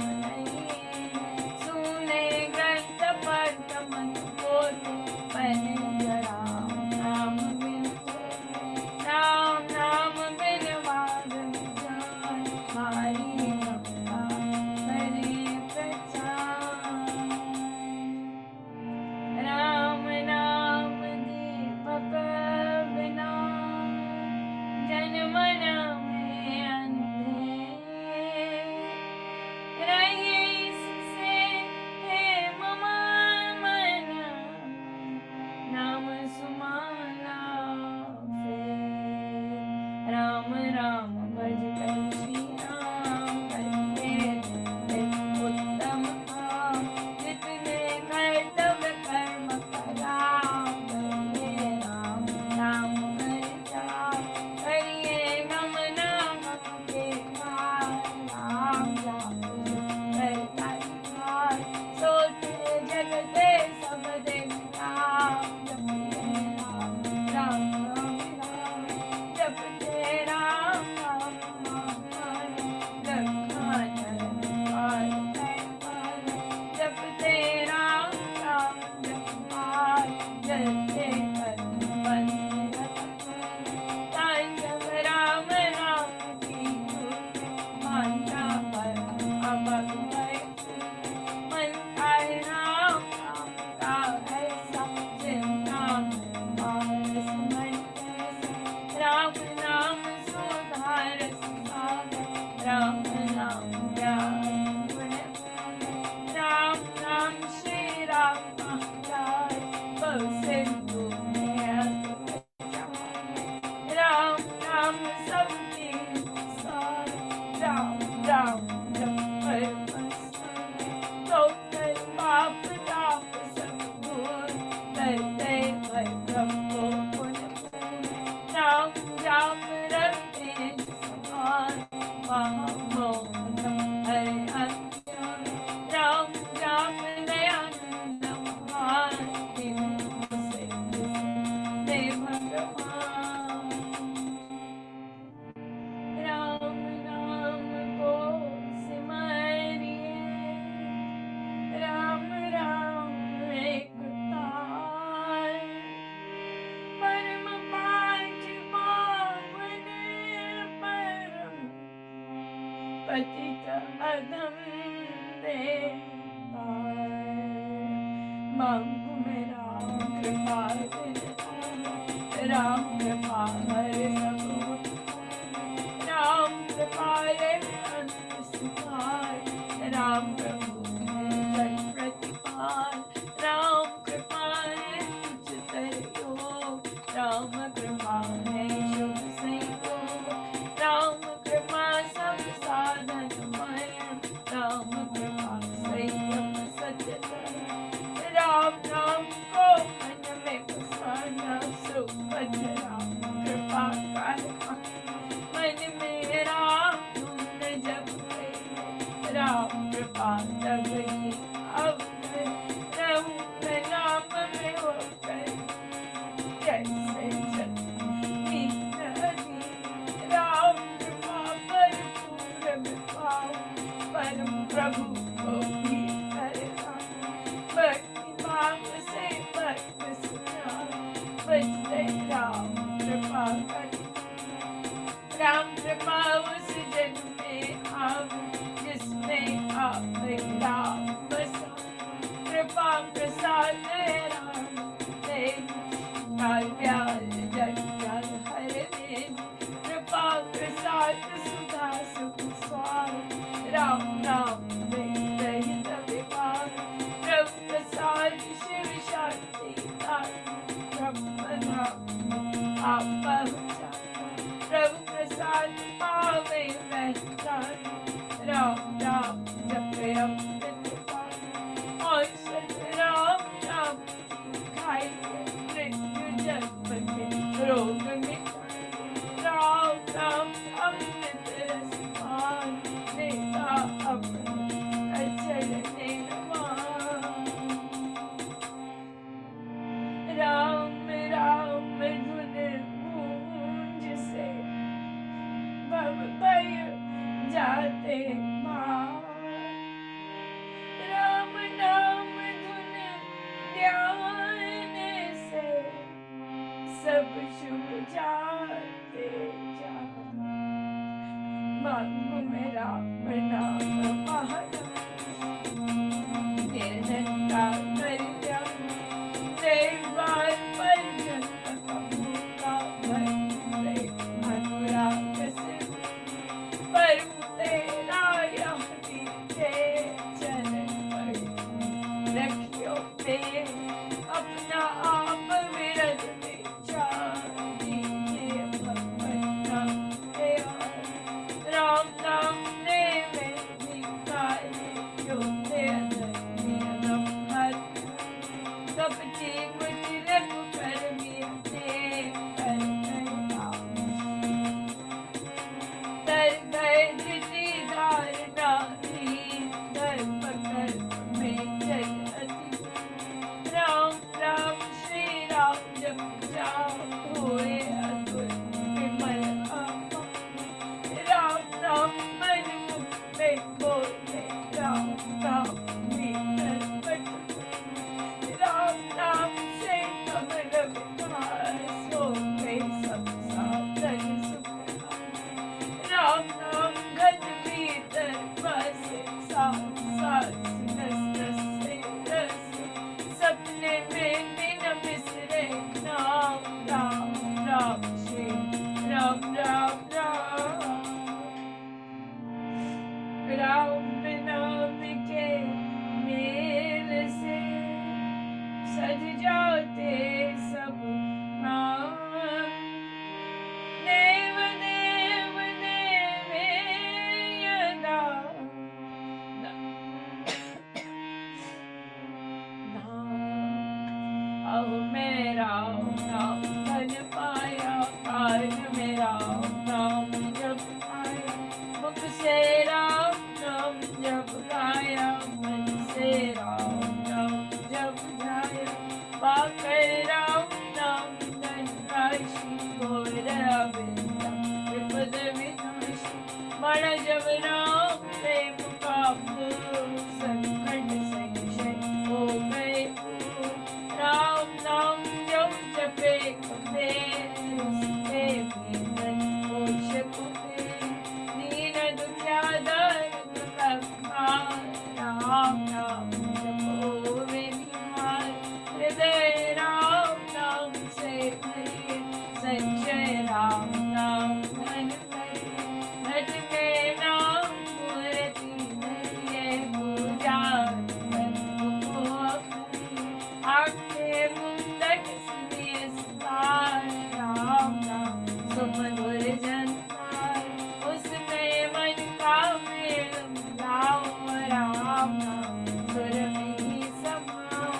सोते जगते सब दिन राम जपते राम राम राम जपते राम राम जपते राम राम जपाल जपते राम राम की मान्या पर अब मन का राम राम का ऐसा चिंता पारस मन कैसा राम नाम सुधार राम नाम ज्ञान गुण राम नाम श्री राम महाराज बहु सिंधु राम राम सबकी सार राम राम तो कर पाप ताप सब दूर करते भय ब्रह्मो पुण्य राम जाप रखते समान महामोहन हरे अज्ञान राम जाप दयानंद महान से भगवान राम नाम को सिमरिए राम राम एक तार परम पांच पावन परम पतित अधम देतार मांगू मेरा कृपा राम कृपा हरे सब राम कृपा रे अंत सुखार राम प्रभु जन प्रतिपाल राम कृपा है तुझ तर योग राम कृपा है शुभ संयोग राम कृपा सब साधन मय राम कृपा संयम सत्य राम नाम को मन में बसाना सुपथ राम कृपा कर मन में राम धुन जब राम कृपा तब ही अब रहूं मैं नाम में होकर जैसे जन्मी नदी राम कृपा भरपूर में पाऊं परम प्रभु को भी करना भक्ति भाव से भक्त सुना बजते राम कृपा कर राम कृपा उस जन में आव जिसमें आप राम बसा कृपा प्रसाद राम देव काल व्याल जन जन हर दिन कृपा प्रसाद सुधा सुख स्वार राम नाम में रहित विकार प्रभु प्रसाद शिव शांति ब्रह्म नाम आप पहुँचा प्रभु प्रसाद पावे महतान राम राम जपे अमृत पान और सत राम नाम खाई मृत्यु जन्म के रोग मिटाए राम नाम अमृत रस पान देता अपने अचल निर्वाण राम राम धुन गूंज से भव भय जाते माँ से बोले राम नाम भीतर बट राम नाम से कमल विकास हो गए सब साधन सुख राम नाम गज भीतर बसे साथ साथ नस नस से रस सपने में दिन बिसरे नाम राम राम श्री राम राम राम राम नाम के मेल से सज जाते सब नाम देव देव देवे यदा अब मेरा नाम धन पाया काल मेरा नाम जब आया मुख से राम नाम जब गाया मन से राम नाम जब गाया पाकर राम नाम धन राशि घोर अविद्या विपद विनाशी बड़ा जब राम प्रेम का संकट संशय हो गए राम नाम जब जपे कपे उसके भीतर होश कुपे दीन दुखिया दर्द लखा राम नाम जपो वे निहार हृदय राम नाम से भरिए संचय राम नाम धन भरिए घट में नाम मूर्ति धरिए पूजा आखे मुंदक सुनिए सुधार राम नाम सुमधुर जनतार उसमें मन का मेल मिलाओ राम नाम सुर में ही समाओ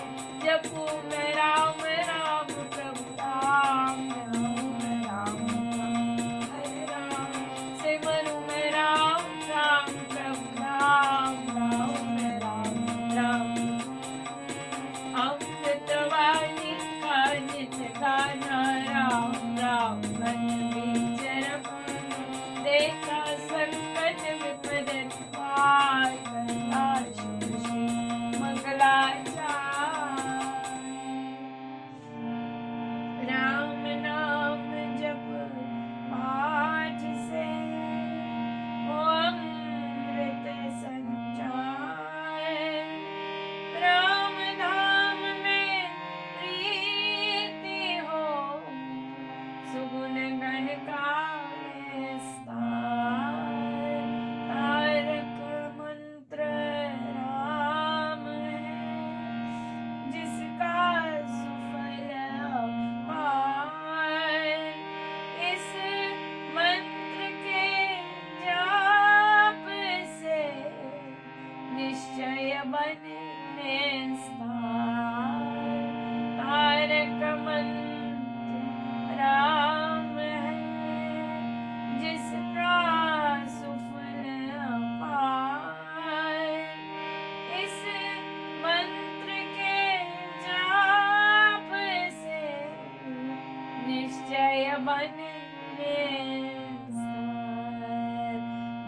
जपू मैं राम राम प्रभु राम राम राम हरे राम सिमरू मैं राम राम प्रभु राम राम राम राम अमृतवाणी का नित्य गाना राम राम मन विचर पाना देखा संकट विपद पार करता शुभ श्री मंगलाचार राम नाम जप पाठ से हो अमृत संचार राम नाम में प्रीति हो सुगुण गण का विस्तार तारक मंत्र राम है जिसका सुफल अपार इस मंत्र के जाप से निश्चय बने तारक मंत्र राम है जिसका सुफल अपार इस मंत्र के जाप से निश्चय बने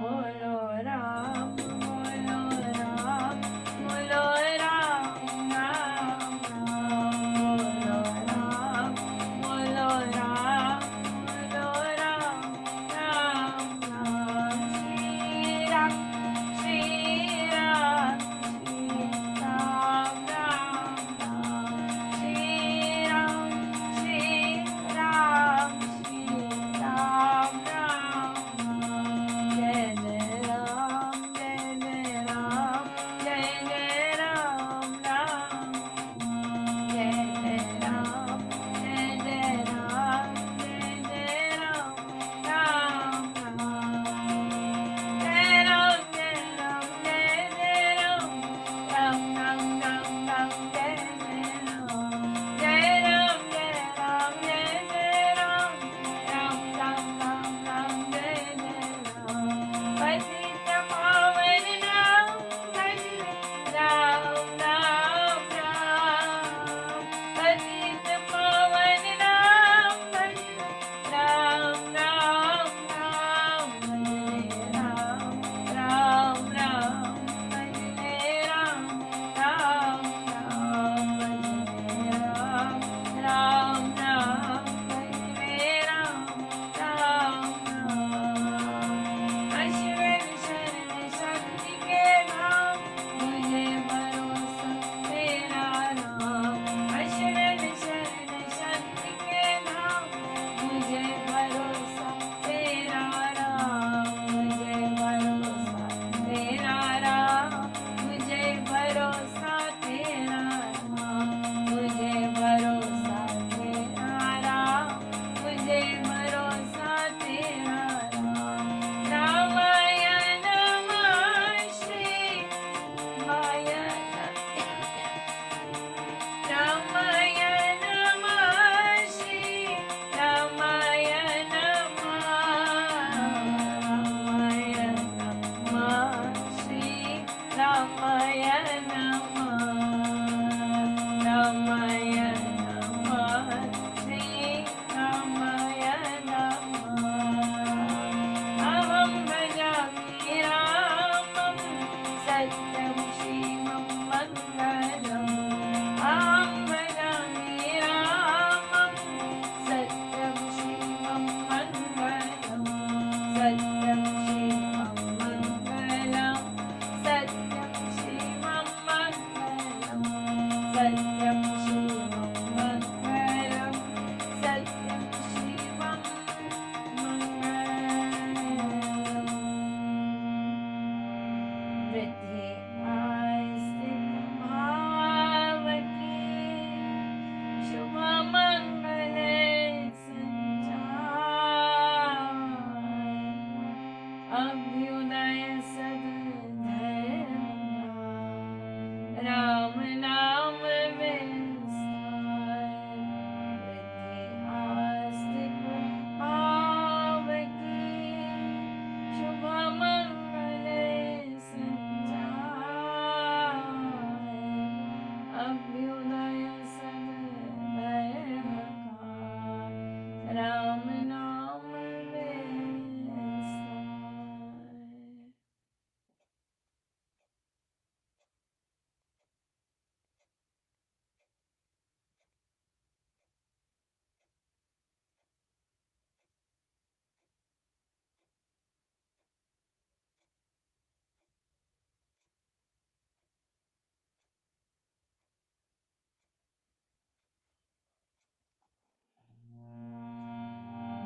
बोलो राम बोलो राम बोलो राम राम राम बोलो राम सत्यं शिवं मङ्गलम् अहं भजामि रामं सत्यं शिवं मङ्गलम् सत्यं शिवं मङ्गलम् सत्यं शिवं मङ्गलम् सत्यं शिवं मङ्गलम् सत्यं शिवं मङ्गलम् वृद्धि आस्तिक भावकी शुभमङ्गले सञ्चार अभ्युदय सद्धर्म राम नाम विस्तार वृद्धि आस्तिक भावकी शुभमङ्गले सञ्चार अभ्युदय सद्धर्मकार राम नाम विस्तार।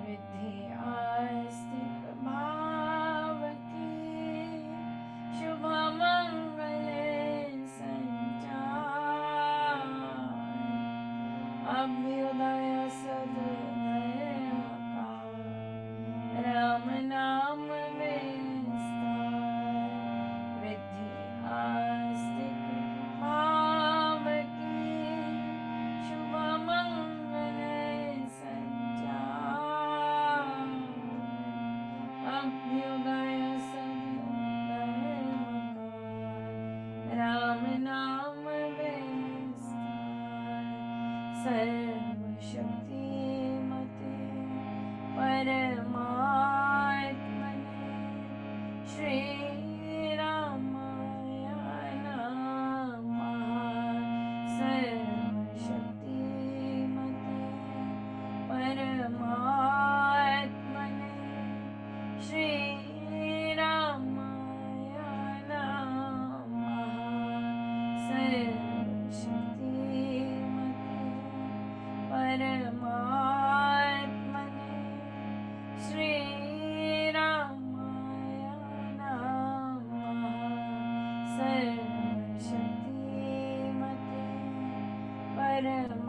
वृद्धि आस्तिक भावकी शुभमङ्गले सञ्चार अभ्युदय सद्धर्मकार राम नाम विस्तार वृद्धि आस्तिक भावकी शुभमङ्गले सञ्चार अभ्युदय सद्धर्मकार राम नाम विस्तार सर्वशक्तिमते परमात्मने श्रीरामाय नमः सर्वशक्तिमते परमात्मने श्रीरामाय नमः सर्वशक्तिमते परमात्मने श्रीरामाय नमः सर्वशक्तिमते परमात्मने